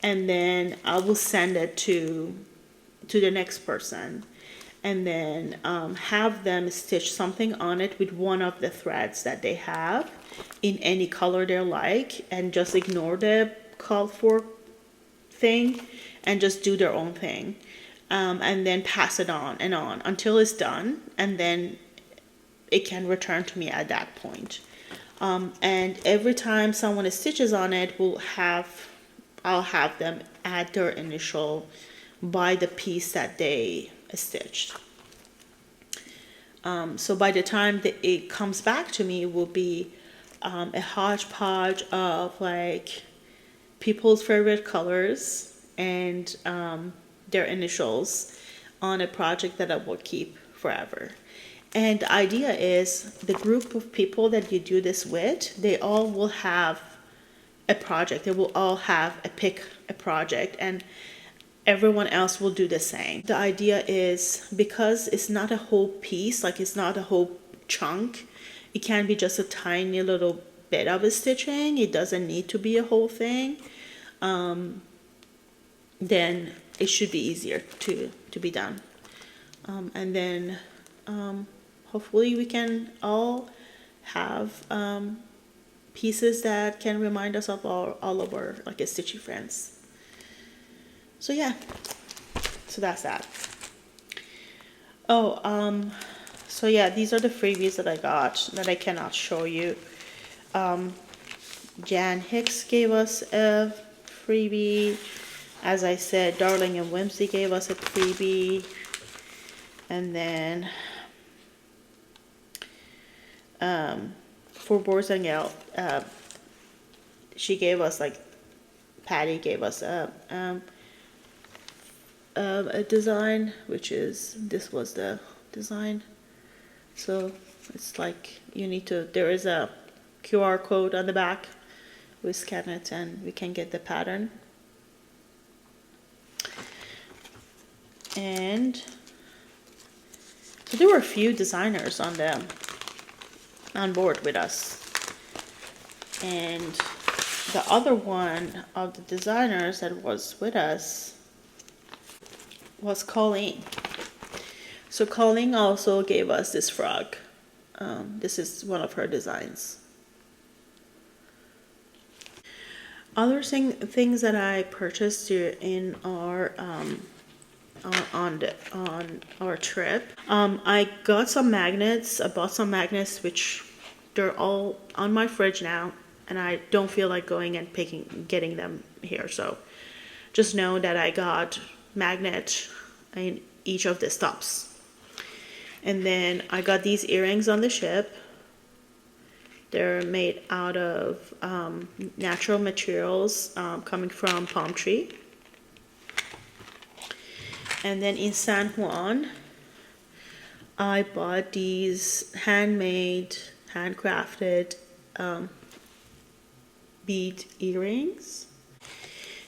and then I will send it to the next person. and then have them stitch something on it with one of the threads that they have in any color they like, and just ignore the called for thing and just do their own thing, and then pass it on and on until it's done, and then it can return to me at that point. And every time someone stitches on it, I'll have them add their initial by the piece that they stitched. So by the time that it comes back to me, it will be a hodgepodge of like people's favorite colors and their initials on a project that I will keep forever. And the idea is the group of people that you do this with, they all will have a project. They will all have a project, and everyone else will do the same. The idea is, because it's not a whole piece, like it's not a whole chunk, it can be just a tiny little bit of a stitching. It doesn't need to be a whole thing. Then it should be easier to be done. And then hopefully we can all have pieces that can remind us of all of our like a stitchy friends. So yeah, so that's that. So yeah, these are the freebies that I got that I cannot show you. Jan Hicks gave us a freebie. As I said, Darling and Whimsy gave us a freebie. And then for Boards and Gal, she gave us, like, Patty gave us a design, which is, this was the design. So it's like you need to, there is a QR code on the back. We scan it and we can get the pattern. And so there were a few designers on board with us. And the other one of the designers that was with us was Colleen. So Colleen also gave us this frog. This is one of her designs. Other things that I purchased in our on our trip, I got some magnets. I bought some magnets, which they're all on my fridge now, and I don't feel like going and getting them here. So just know that I got magnet in each of the stops. And then I got these earrings on the ship. They're made out of natural materials coming from palm tree. And then in San Juan, I bought these handmade, handcrafted bead earrings.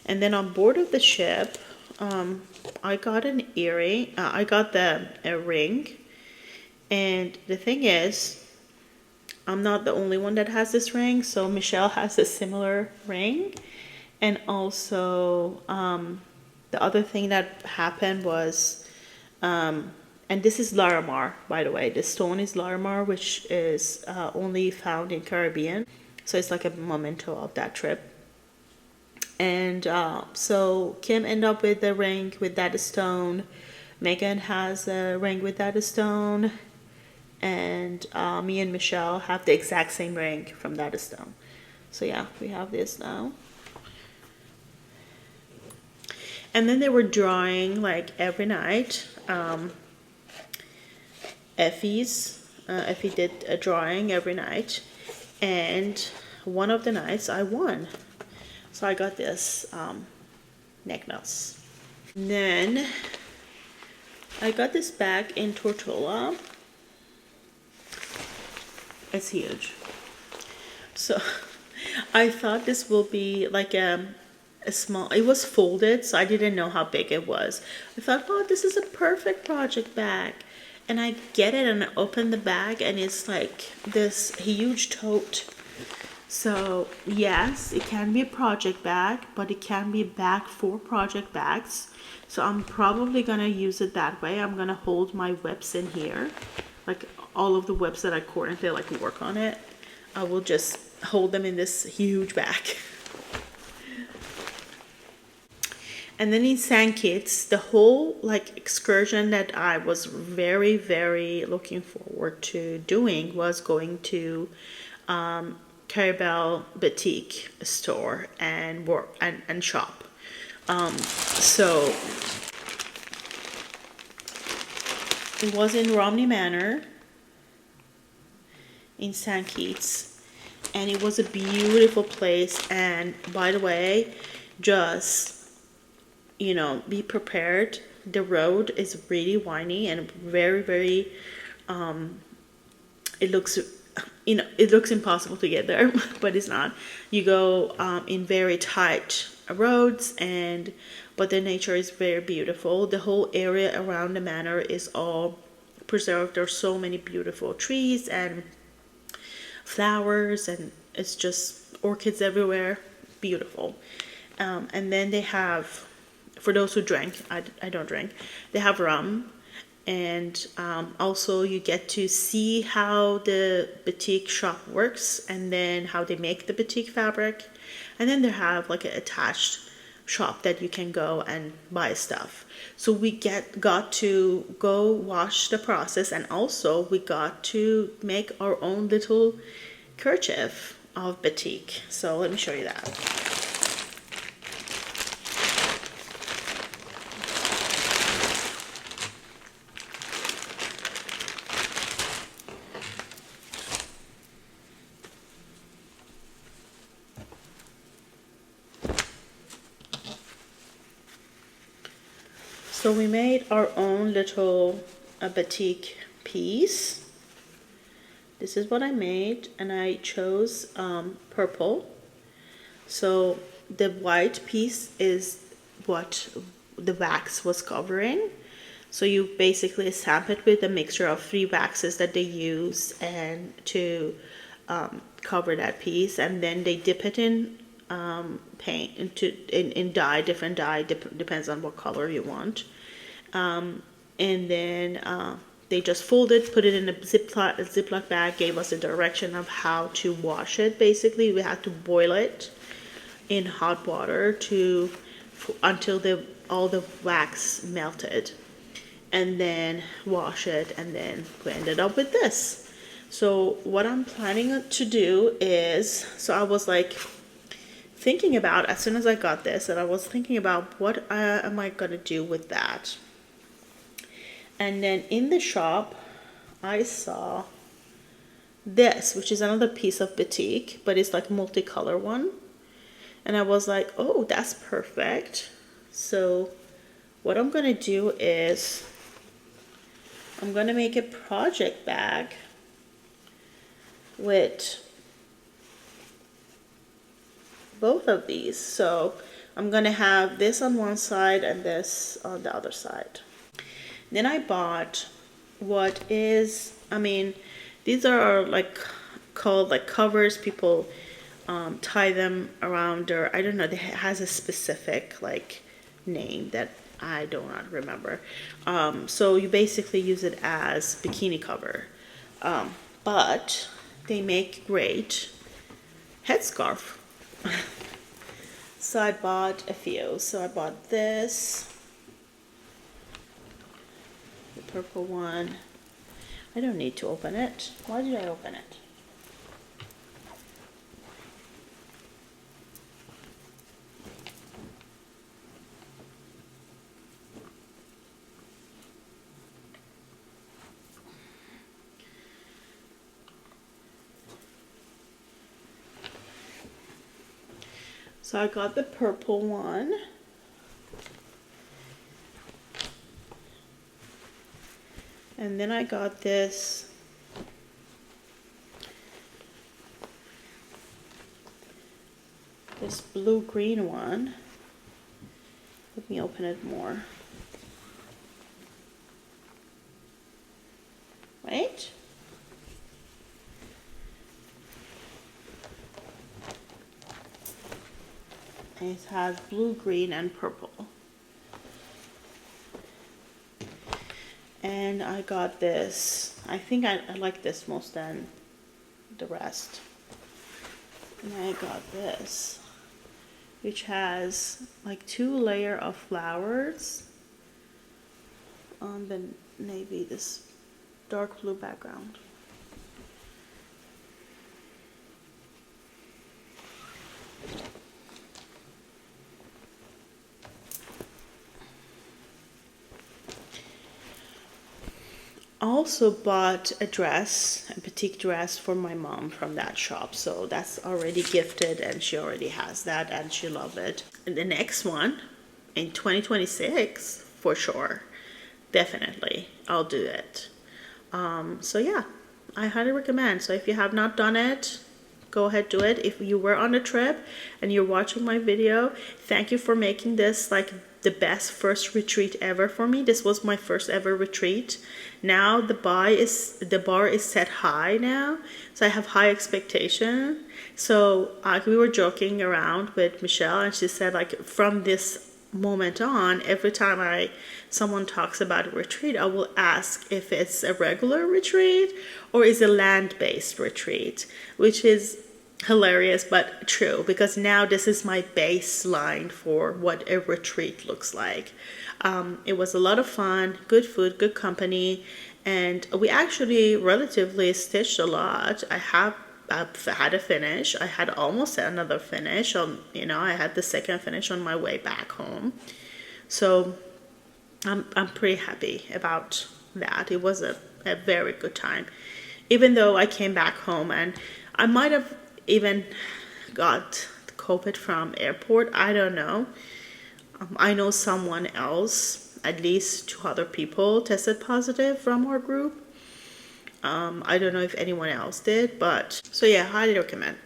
And then on board of the ship, I got an earring. I got a ring. And the thing is, I'm not the only one that has this ring. So Michelle has a similar ring. And also, the other thing that happened was, and this is Larimar, by the way. This stone is Larimar, which is only found in Caribbean. So it's like a memento of that trip. And so Kim ended up with the ring with that stone. Megan has a ring with that stone. And me and Michelle have the exact same ring from that stone. So yeah, we have this now. And then they were drawing like every night. Effie did a drawing every night. And one of the nights I won. So I got this necklace. And then I got this bag in Tortola. It's huge. So I thought this will be like a small, it was folded, so I didn't know how big it was. I thought, oh, this is a perfect project bag. And I get it and I open the bag and it's like this huge tote. So yes, it can be a project bag, but it can be a bag for project bags. So I'm probably gonna use it that way. I'm gonna hold my whips in here, like all of the whips that I currently like work on it. I will just hold them in this huge bag. And then in Sankits, the whole like excursion that I was very, very looking forward to doing was going to Caribelle Batik store and work and shop. So it was in Romney Manor in St. Kitts, and it was a beautiful place. And by the way, just be prepared. The road is really windy and very, very it looks impossible to get there, but it's not. You go in very tight roads, but the nature is very beautiful. The whole area around the manor is all preserved. There's so many beautiful trees and flowers, and it's just orchids everywhere. Beautiful. And then they have, for those who drink, I don't drink, they have rum. And also you get to see how the batik shop works, and then how they make the batik fabric. And then they have like an attached shop that you can go and buy stuff. So we got to go watch the process, and also we got to make our own little kerchief of batik. So let me show you that. So we made our own little batik piece. This is what I made, and I chose purple. So the white piece is what the wax was covering. So you basically stamp it with a mixture of 3 waxes that they use and to cover that piece, and then they dip it in paint in dye, different dye, depends on what color you want. And then they just folded, put it in a Ziploc bag, gave us a direction of how to wash it. Basically, we had to boil it in hot water until all the wax melted, and then wash it, and then we ended up with this. So what I'm planning to do is, so I was like thinking about, as soon as I got this, and I was thinking about what am I gonna do with that. And then in the shop, I saw this, which is another piece of batik, but it's like multicolor one. And I was like, oh, that's perfect. So what I'm gonna do is, I'm gonna make a project bag with both of these. So I'm gonna have this on one side and this on the other side. Then I bought these are like called like covers. People tie them around their, I don't know, it has a specific like name that I do not remember. So you basically use it as bikini cover. But they make great headscarf. So I bought a few. So I bought this, the purple one. I don't need to open it. Why did I open it? So I got the purple one. And then I got this blue-green one. Let me open it more. Wait. It has blue, green, and purple. And I got this. I think I like this most than the rest. And I got this, which has like 2 layers of flowers on the navy, this dark blue background. Also bought a dress, a batik dress for my mom from that shop, so that's already gifted and she already has that and she loved it. And the next one in 2026 for sure, definitely I'll do it. So yeah, I highly recommend. So if you have not done it, go ahead, do it. If you were on a trip and you're watching my video, thank you for making this like the best first retreat ever for me. This was my first ever retreat. Now the bar is set high now, so I have high expectation. So we were joking around with Michelle, and she said like from this moment on, every time someone talks about a retreat, I will ask if it's a regular retreat or is a land-based retreat, which is hilarious but true, because now this is my baseline for what a retreat looks like. It was a lot of fun, good food, good company, and we actually relatively stitched a lot. I've had a finish. I had almost another finish. I had the second finish on my way back home. So I'm pretty happy about that. It was a very good time. Even though I came back home and I might have even got COVID from airport. I don't know. I know someone else, at least 2 other people tested positive from our group. I don't know if anyone else did, but so yeah, highly recommend.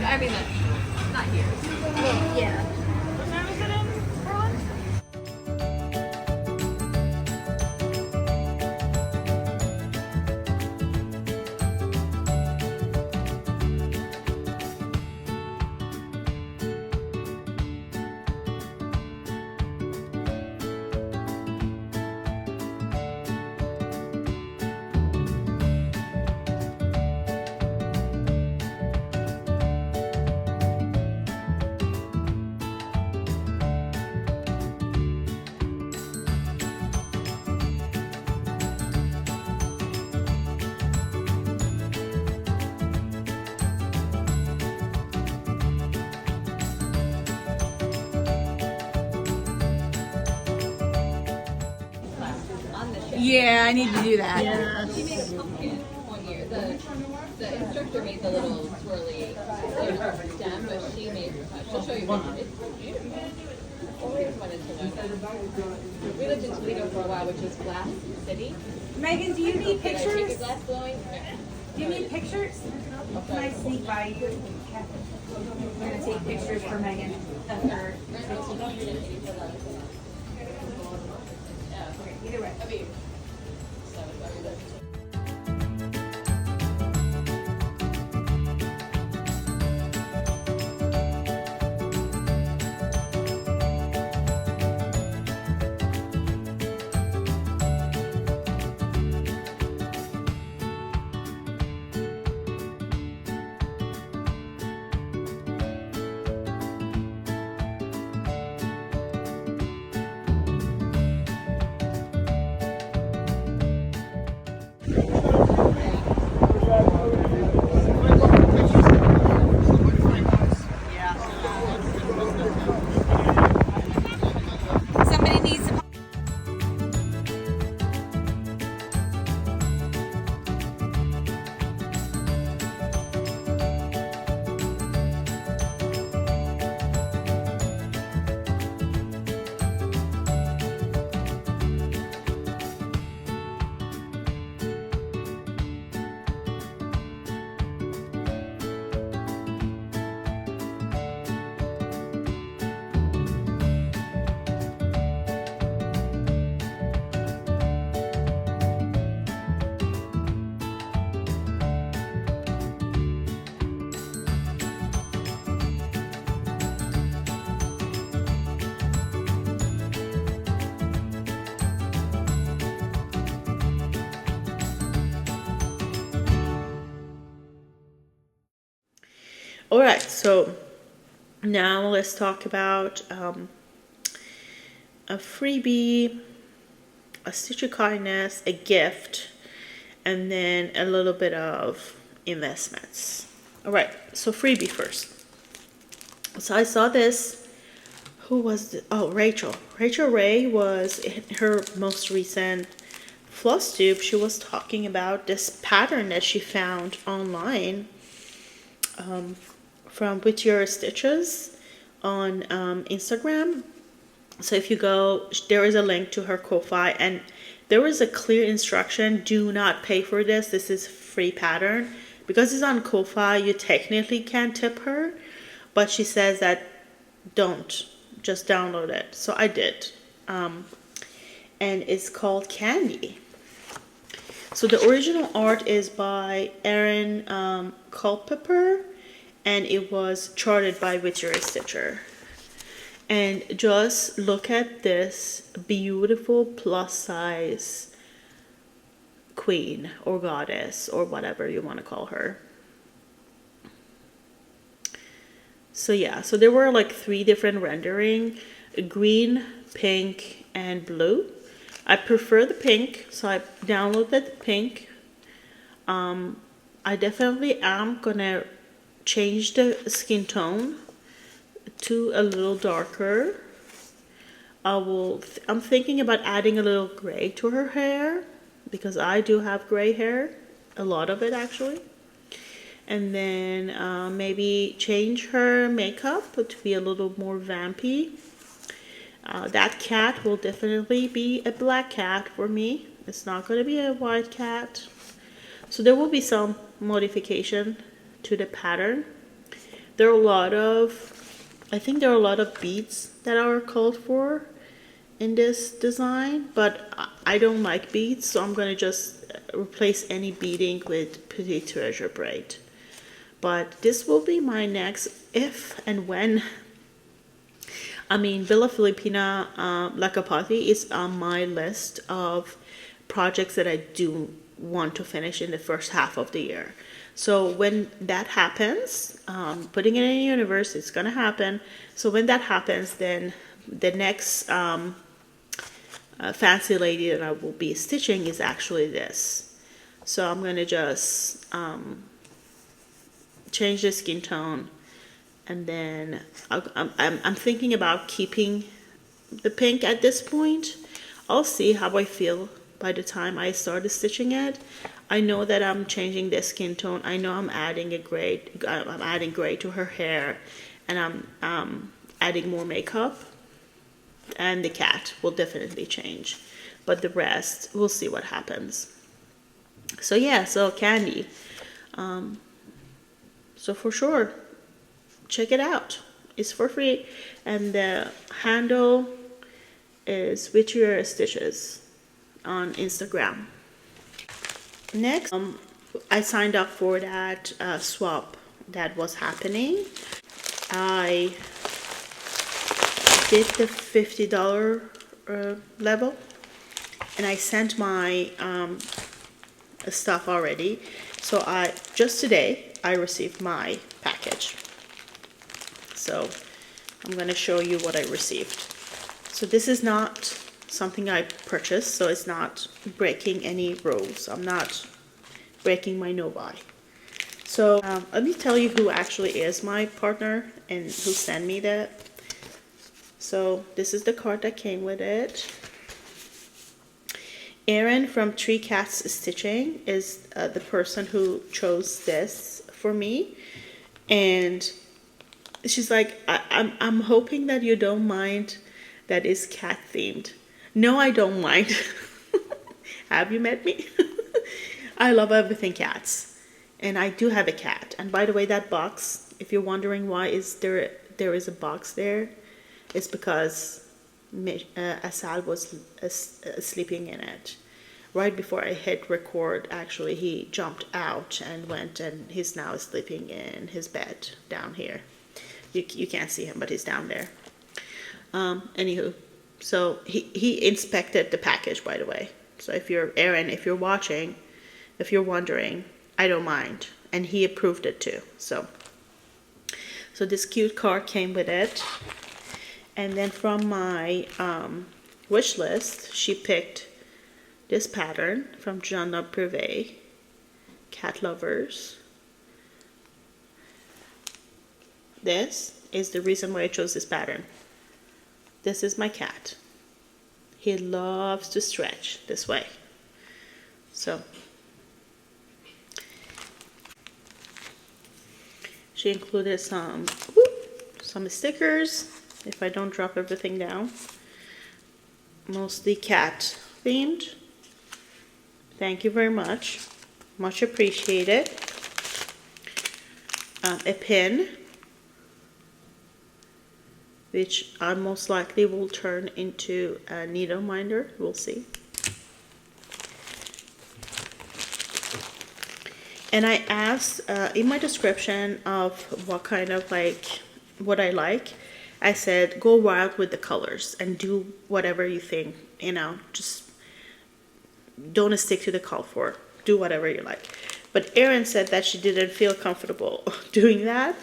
I mean, not here. Well, yeah. What time is it in? Yeah, I need to do that. Yeah. She made a pumpkin one year. The instructor made the little swirly stem, but she'll show you. It's beautiful. Always wanted to learn that. We lived in Toledo for a while, which was Glass City. Megan, do you need Did I take your pictures? glass blowing? Do you need pictures? Can I sneak by you? We're gonna take pictures for Megan. Either way. Somebody needs to. All right, so now let's talk about a freebie, a stitch of kindness, a gift, and then a little bit of investments. All right, so freebie first. So I saw this. Who was the, oh, Rachel. Rachel Ray was in her most recent Flosstube. She was talking about this pattern that she found online from Whittier.Stitches on Instagram. So if you go, there is a link to her Kofi, and there is a clear instruction: do not pay for this. This is free pattern. Because it's on Kofi, you technically can tip her, but she says that don't, just download it. So I did, and it's called Candy. So the original art is by Erin Culpepper, and it was charted by Whittier.Stitches. And just look at this beautiful plus size queen or goddess or whatever you want to call her. So yeah, so there were like 3 different rendering: green, pink, and blue. I prefer the pink, so I downloaded the pink. I definitely am gonna change the skin tone to a little darker. I'm thinking about adding a little gray to her hair, because I do have gray hair, a lot of it actually. And then maybe change her makeup to be a little more vampy. That cat will definitely be a black cat for me. It's not going to be a white cat. So there will be some modification to the pattern. There are a lot of, I think there are a lot of beads that are called for in this design, but I don't like beads, so I'm going to just replace any beading with Petite Treasure braid. But this will be my next, if and when. I mean, Villa Filipina Lakapati is on my list of projects that I do want to finish in the first half of the year. So when that happens, putting it in the universe, it's going to happen. So when that happens, then the next fancy lady that I will be stitching is actually this. So I'm going to just change the skin tone, and then I'm thinking about keeping the pink at this point. I'll see how I feel by the time I started stitching it. I know that I'm changing the skin tone. I know I'm adding I'm adding gray to her hair, and I'm adding more makeup, and the cat will definitely change, but the rest, we'll see what happens. So yeah, so Candy, so for sure, check it out. It's for free, and the handle is Whittier.Stitches on Instagram. Next, I signed up for that swap that was happening. I did the $50 level, and I sent my stuff already. So just today I received my package. So I'm gonna show you what I received. So this is not something I purchased, so it's not breaking any rules. I'm not breaking my no-buy. So let me tell you who actually is my partner and who sent me that. So this is the card that came with it. Erin from Three Cats Stitching is the person who chose this for me, and she's like, I'm hoping that you don't mind that is cat themed. No, I don't mind. Have you met me? I love everything cats, and I do have a cat. And by the way, that box, if you're wondering why there is a box there, it's because Asal was sleeping in it. Right before I hit record, actually, he jumped out and went, and he's now sleeping in his bed down here. You can't see him, but he's down there. Anywho, so he inspected the package, by the way. So if you're Erin, if you're watching, if you're wondering, I don't mind, and he approved it too. So this cute card came with it. And then from my wish list, she picked this pattern from Jana Privé, Cat Lovers. This is the reason why I chose this pattern. This is my cat. He loves to stretch this way. So she included some stickers, if I don't drop everything down. Mostly cat themed. Thank you very much. Much appreciated. A pin, which I most likely will turn into a needle minder. We'll see. And I asked in my description of what kind of what I like, I said go wild with the colors and do whatever you think, just don't stick to the call for. Do whatever you like. But Erin said that she didn't feel comfortable doing that,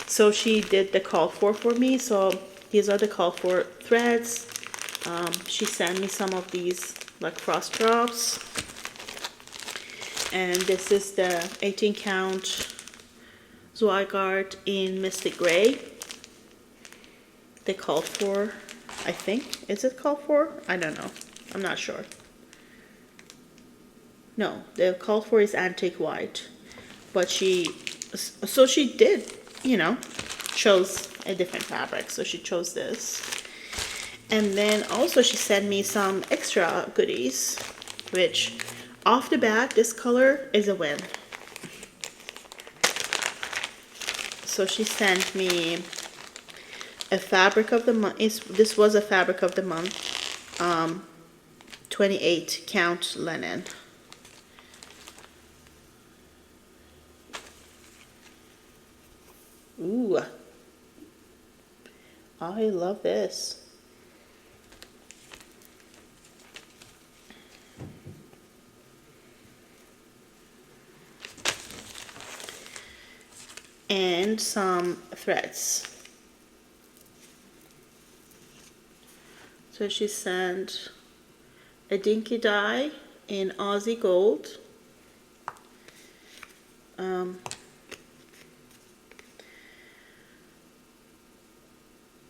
so she did the call for me. So these are the call for threads. She sent me some of these frost drops, and this is the 18 count Zweigart in Mystic Gray. They called for, I think, is it called for? I don't know, I'm not sure. No, the call for is Antique White, but she did, chose a different fabric, so she chose this. And then also she sent me some extra goodies, which off the bat, this color is a win. So she sent me a fabric of the month. This was a fabric of the month, 28 count linen. Ooh, I love this. And some threads. So she sent a dinky dye in Aussie Gold.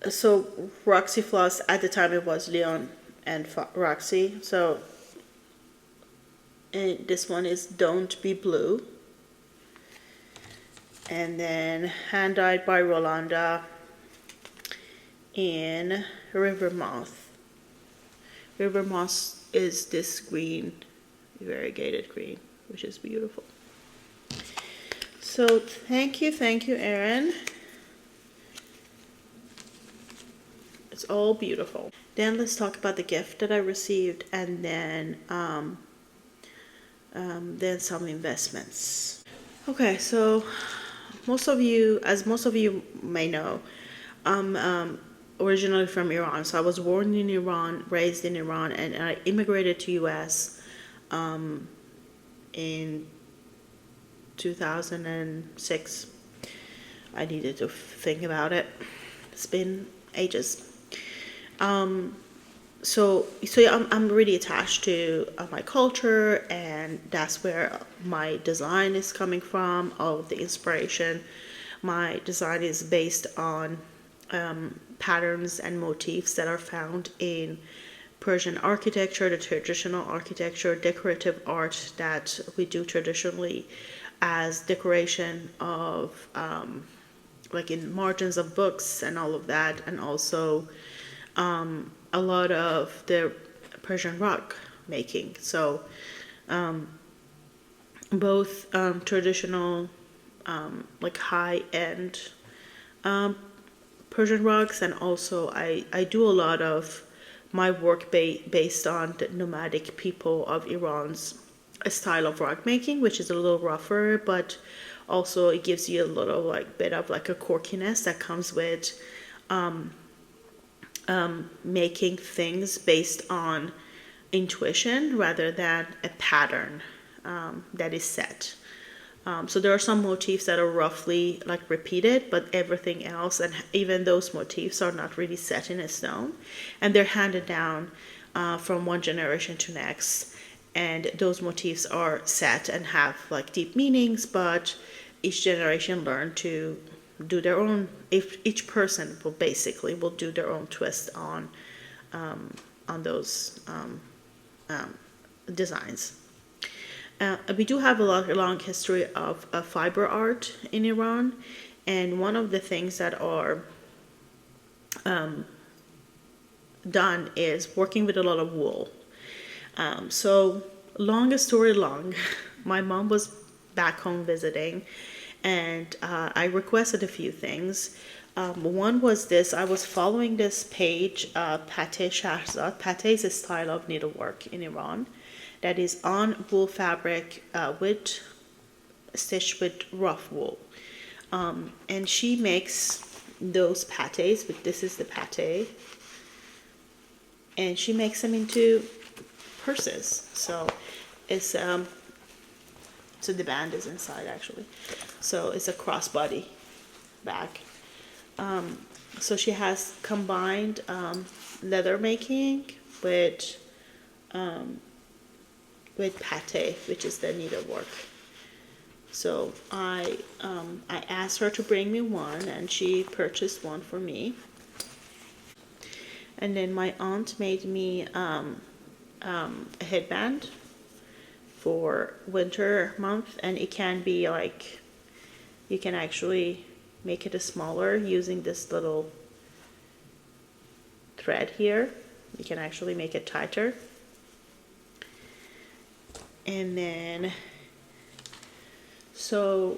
So Roxy Floss, at the time it was Leon and Roxy. So And this one is Don't Be Blue. And then hand dyed by Rolanda in River Moth. River Moth is this green, variegated green, which is beautiful. So thank you, Erin. It's all beautiful. Then let's talk about the gift that I received, and then some investments. Okay, so most of you may know, I'm originally from Iran. So I was born in Iran, raised in Iran, and I immigrated to US in 2006. I needed to think about it. It's been ages. So yeah, I'm really attached to my culture, and that's where my design is coming from. All of the inspiration. My design is based on patterns and motifs that are found in Persian architecture, the traditional architecture, decorative art that we do traditionally as decoration of like in margins of books and all of that, and also a lot of the Persian rug making. So both traditional like high-end Persian rugs, and also I do a lot of my work based on the nomadic people of Iran's style of rug making, which is a little rougher, but also it gives you a little like bit of like a quirkiness that comes with making things based on intuition rather than a pattern that is set. So there are some motifs that are roughly like repeated, but everything else, and even those motifs, are not really set in a stone, and they're handed down from one generation to next. And those motifs are set and have like deep meanings, but each generation learn to do their own. If each person will do their own twist on those designs. We do have a long history of fiber art in Iran, and one of the things that are done is working with a lot of wool. So longest story long, my mom was back home visiting, and I requested a few things. One was this. I was following this page, Pate Shahzad. Pate is a style of needlework in Iran that is on wool fabric stitched with rough wool. And she makes those pates, but this is the pate, and she makes them into purses. So it's so the band is inside actually. So it's a crossbody bag. So she has combined leather making with pate, which is the needlework. So I asked her to bring me one, and she purchased one for me. And then my aunt made me a headband for winter month, and it can be like, you can actually make it a smaller using this little thread here. You can actually make it tighter. And then so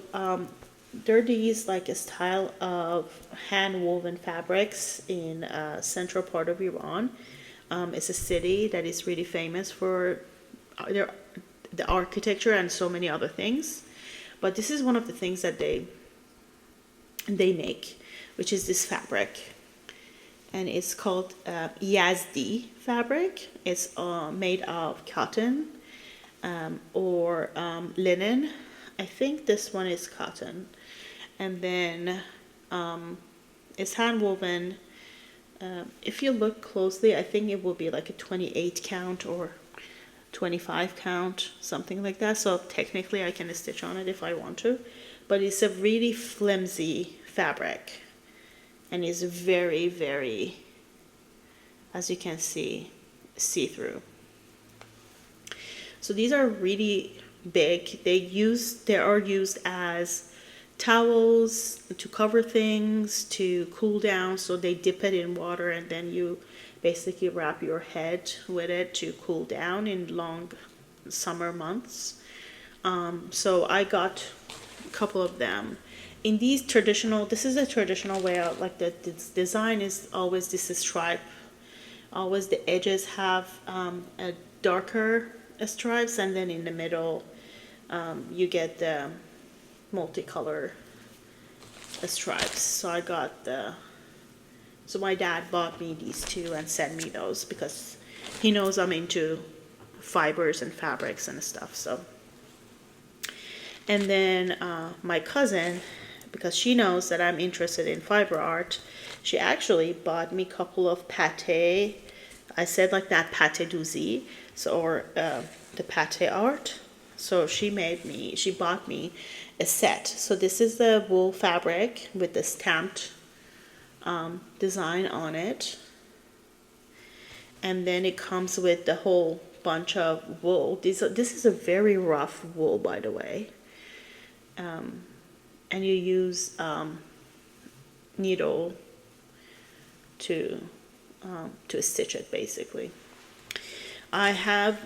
there are these like a style of hand woven fabrics in central part of Iran. It's a city that is really famous for the architecture and so many other things, but this is one of the things that they make, which is this fabric, and it's called Yazdi fabric. It's made of cotton or linen. I think this one is cotton, and then it's hand woven. If you look closely, I think it will be like a 28 count or 25 count, something like that. So technically I can stitch on it if I want to, but it's a really flimsy fabric, and is very, very, as you can see, see-through. So these are really big. They are used as towels to cover things, to cool down. So they dip it in water and then you basically wrap your head with it to cool down in long summer months. So I got a couple of them. In these traditional, this is a traditional way out, like this design is always this stripe. Always the edges have a darker stripes, and then in the middle you get the multicolor stripes. So I got so my dad bought me these two and sent me those because he knows I'm into fibers and fabrics and stuff. So, and then my cousin, because she knows that I'm interested in fiber art, she actually bought me a couple of pate. I said like that pate douzy, so or the pate art. So she bought me a set. So this is the wool fabric with the stamped design on it, and then it comes with the whole bunch of wool. This is a very rough wool, by the way, and you use needle to stitch it basically. I have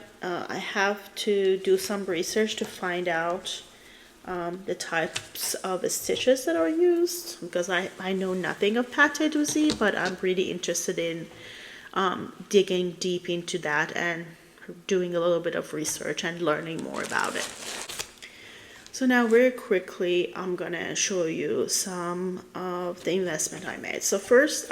to do some research to find out the types of stitches that are used, because I know nothing of pate douzy, but I'm really interested in digging deep into that and doing a little bit of research and learning more about it. So now very quickly I'm gonna show you some of the investment I made. So first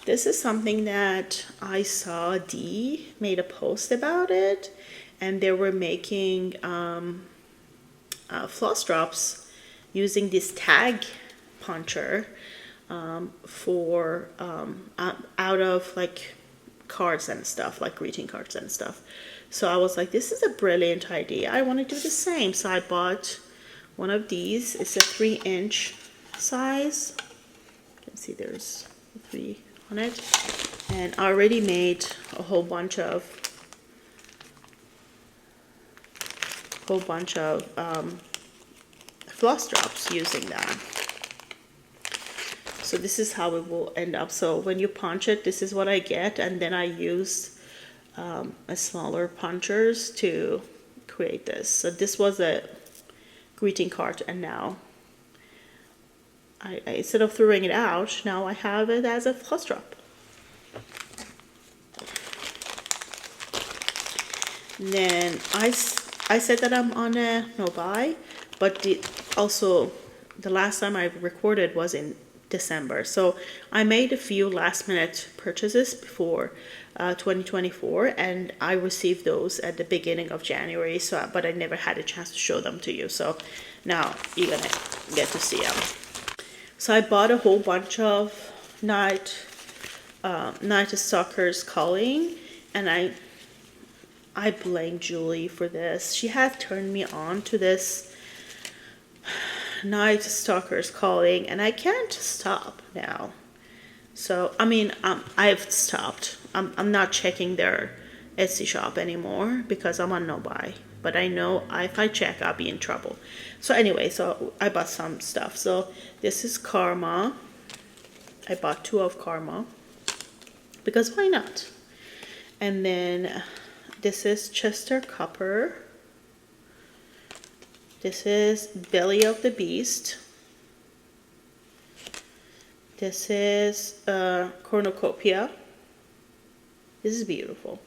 this is something that I saw Dee made a post about it, and they were making floss drops using this tag puncher for out of like cards and stuff, like greeting cards and stuff. So I was like, this is a brilliant idea. I want to do the same. So I bought one of these. It's a 3-inch size. You can see there's 3 on it. And I already made a whole bunch of floss drops using that. So this is how it will end up. So when you punch it, this is what I get, and then I used a smaller punchers to create this. So this was a greeting card, and now I instead of throwing it out, now I have it as a floss drop. And then I said that I'm on a no buy, but also the last time I recorded was in December. So I made a few last minute purchases before 2024, and I received those at the beginning of January. So, but I never had a chance to show them to you. So now you're gonna get to see them. So I bought a whole bunch of Night Stalker's calling, and I blame Julie for this. She had turned me on to this Night Stalker's calling, and I can't stop now. So I mean, I've stopped. I'm not checking their Etsy shop anymore because I'm on no buy. But I know if I check, I'll be in trouble. So anyway, so I bought some stuff. So this is Karma. I bought 2 of Karma because why not? And then this is Chester Copper. This is Belly of the Beast. This is Cornucopia. This is beautiful.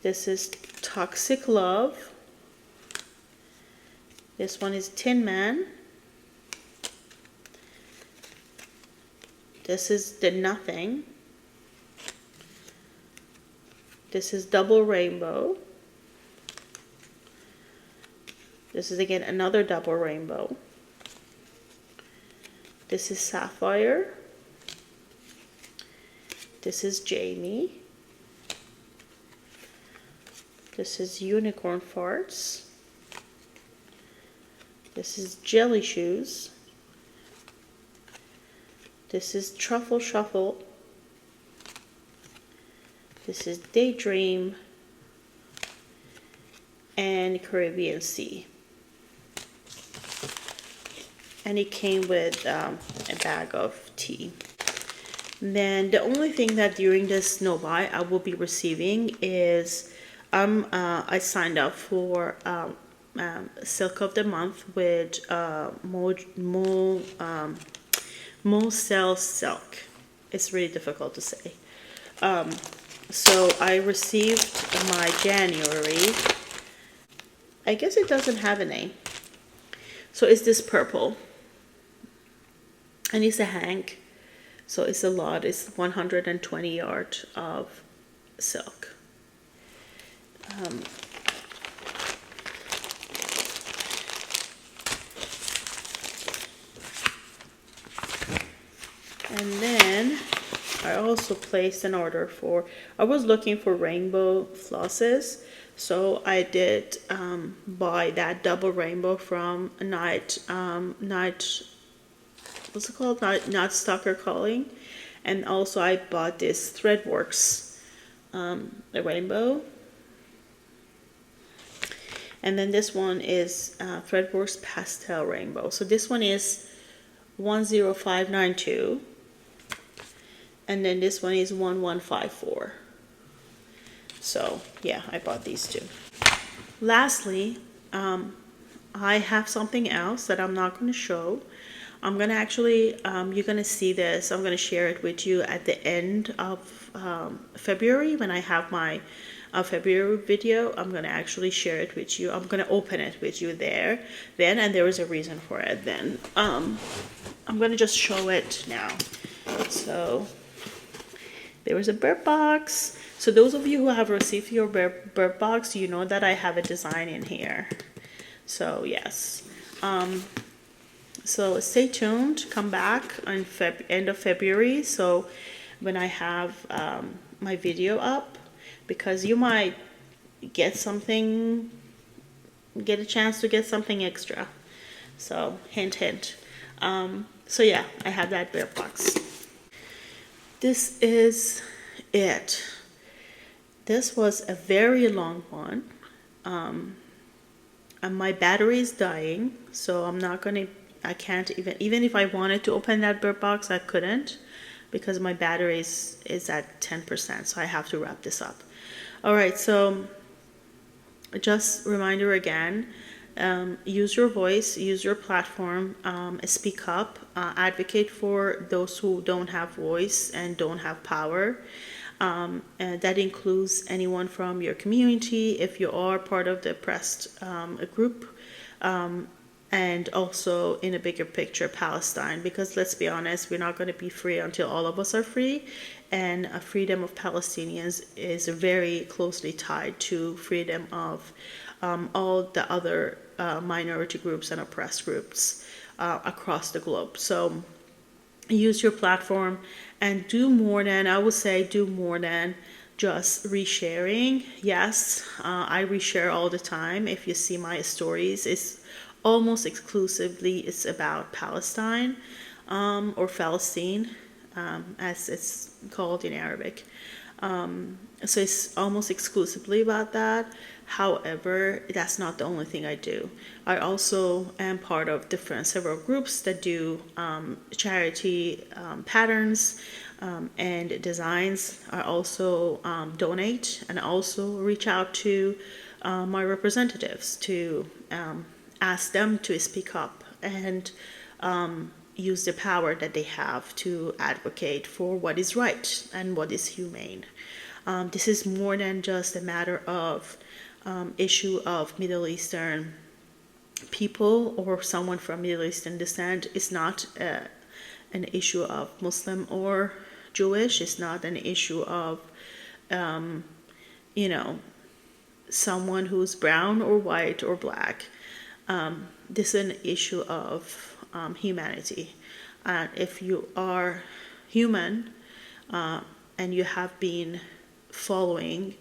This is Toxic Love. This one is Tin Man. This is The Nothing. This is Double Rainbow. This is again another double rainbow. This is Sapphire. This is Jamie. This is Unicorn Farts. This is Jelly Shoes. This is Truffle Shuffle. This is Daydream. and Caribbean Sea. And it came with a bag of tea. Then the only thing that during this no buy I will be receiving is I signed up for Silk of the Month with Moth Silk. It's really difficult to say. So I received my January. I guess it doesn't have a name. So it's this purple. And it's a hank. So it's a lot. It's 120 yards of silk. And then I also placed an order for, I was looking for rainbow flosses. So I did buy that double rainbow from what's it called? Not Stalker Calling. And also I bought this Threadworks the rainbow. And then this one is Threadworks Pastel Rainbow. So this one is 10592. And then this one is 1154. So yeah, I bought these two. Lastly, I have something else that I'm not going to show. I'm going to actually, you're going to see this. I'm going to share it with you at the end of February when I have my February video. I'm going to actually share it with you. I'm going to open it with you then, and there is a reason for it then. I'm going to just show it now. So there was a bird box. So those of you who have received your bird box, you know that I have a design in here. So yes. So stay tuned, come back on end of February, so when I have my video up, because you might get a chance to get something extra. So hint hint. So yeah, I have that bear box. This is it. This was a very long one. And my battery is dying, so I can't even if I wanted to open that bird box, I couldn't, because my battery is at 10%, so I have to wrap this up. All right, so just reminder again, use your voice, use your platform, speak up, advocate for those who don't have voice and don't have power. And that includes anyone from your community, if you are part of the oppressed group, and also in a bigger picture, Palestine, because let's be honest, we're not going to be free until all of us are free, and freedom of Palestinians is very closely tied to freedom of all the other minority groups and oppressed groups across the globe. So use your platform and do more than just resharing. Yes, I reshare all the time. If you see my stories, it's almost exclusively it's about Palestine or Palestine, as it's called in Arabic. So it's almost exclusively about that. However, that's not the only thing I do. I also am part of several groups that do charity patterns and designs. I also donate and also reach out to my representatives to ask them to speak up and use the power that they have to advocate for what is right and what is humane. This is more than just a matter of issue of Middle Eastern people or someone from Middle Eastern descent. It's not an issue of Muslim or Jewish. It's not an issue of someone who's brown or white or black. This is an issue of humanity. And if you are human and you have been following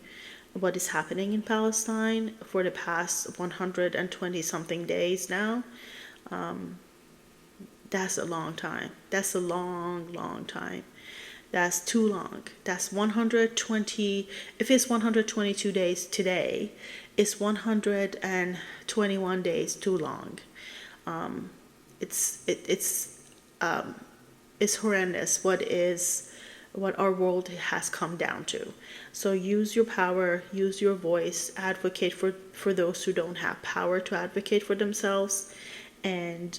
what is happening in Palestine for the past 120 something days now, that's a long time. That's a long time. That's too long. That's 120, if it's 122 days today, it's 121 days too long. It's horrendous what our world has come down to. So use your power, use your voice, advocate for those who don't have power to advocate for themselves, and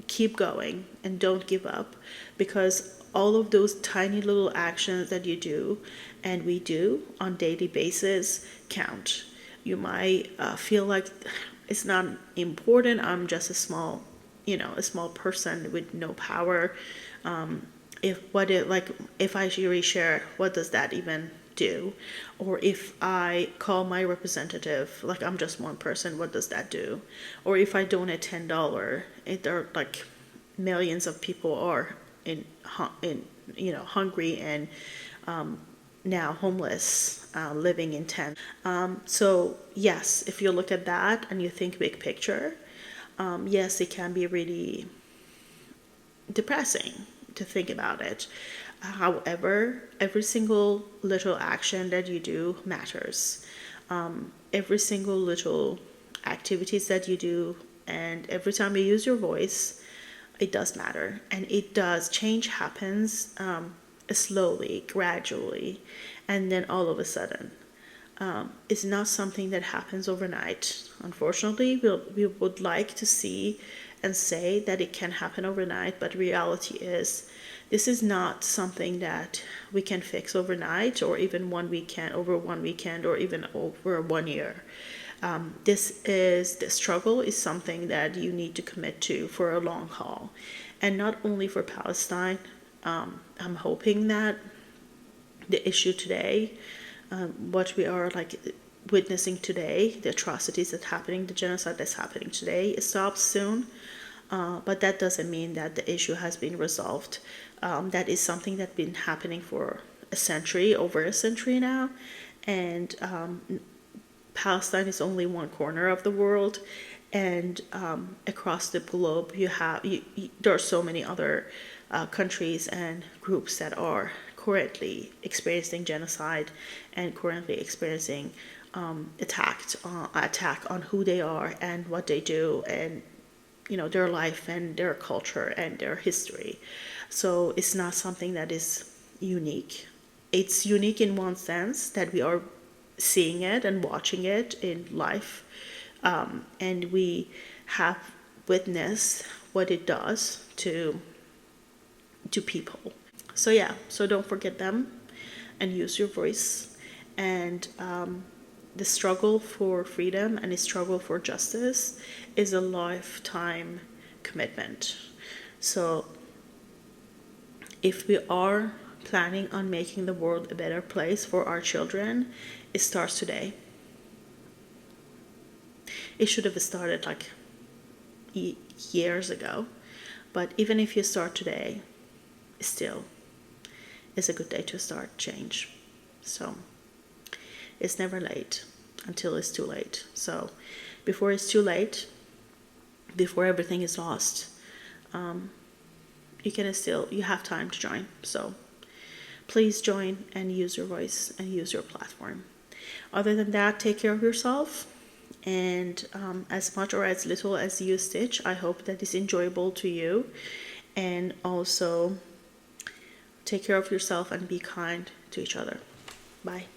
keep going and don't give up, because all of those tiny little actions that you do and we do on daily basis count. You might feel like it's not important. I'm just a small person with no power. If I reshare, what does that even do? Or if I call my representative, like I'm just one person, what does that do? Or if I donate $10, there are like millions of people are hungry and now homeless, living in tents. So yes, if you look at that and you think big picture, yes, it can be really depressing to think about it. However, every single little action that you do matters. Every single little activities that you do, and every time you use your voice, it does matter. And it does. Change happens slowly, gradually, and then all of a sudden. It's not something that happens overnight. Unfortunately, we would like to see and say that it can happen overnight, but reality is this is not something that we can fix overnight, or even over one weekend, or even over 1 year. The struggle is something that you need to commit to for a long haul, and not only for Palestine. I'm hoping that the issue today, what we are witnessing today, the atrocities that's happening, the genocide that's happening today, it stops soon. But that doesn't mean that the issue has been resolved. That is something that's been happening for over a century now, and Palestine is only one corner of the world, and across the globe there are so many other countries and groups that are currently experiencing genocide and currently experiencing attack on who they are and what they do, and their life and their culture and their history. So it's not something that is unique. It's unique in one sense that we are seeing it and watching it in life, and we have witnessed what it does to people. So yeah, so don't forget them and use your voice. And the struggle for freedom and the struggle for justice is a lifetime commitment. So if we are planning on making the world a better place for our children, it starts today. It should have started years ago, but even if you start today, still is a good day to start change. So it's never late until it's too late. So before it's too late, before everything is lost, you have time to join. So please join and use your voice and use your platform. Other than that, take care of yourself, and as much or as little as you stitch, I hope that is enjoyable to you. And also take care of yourself and be kind to each other. Bye.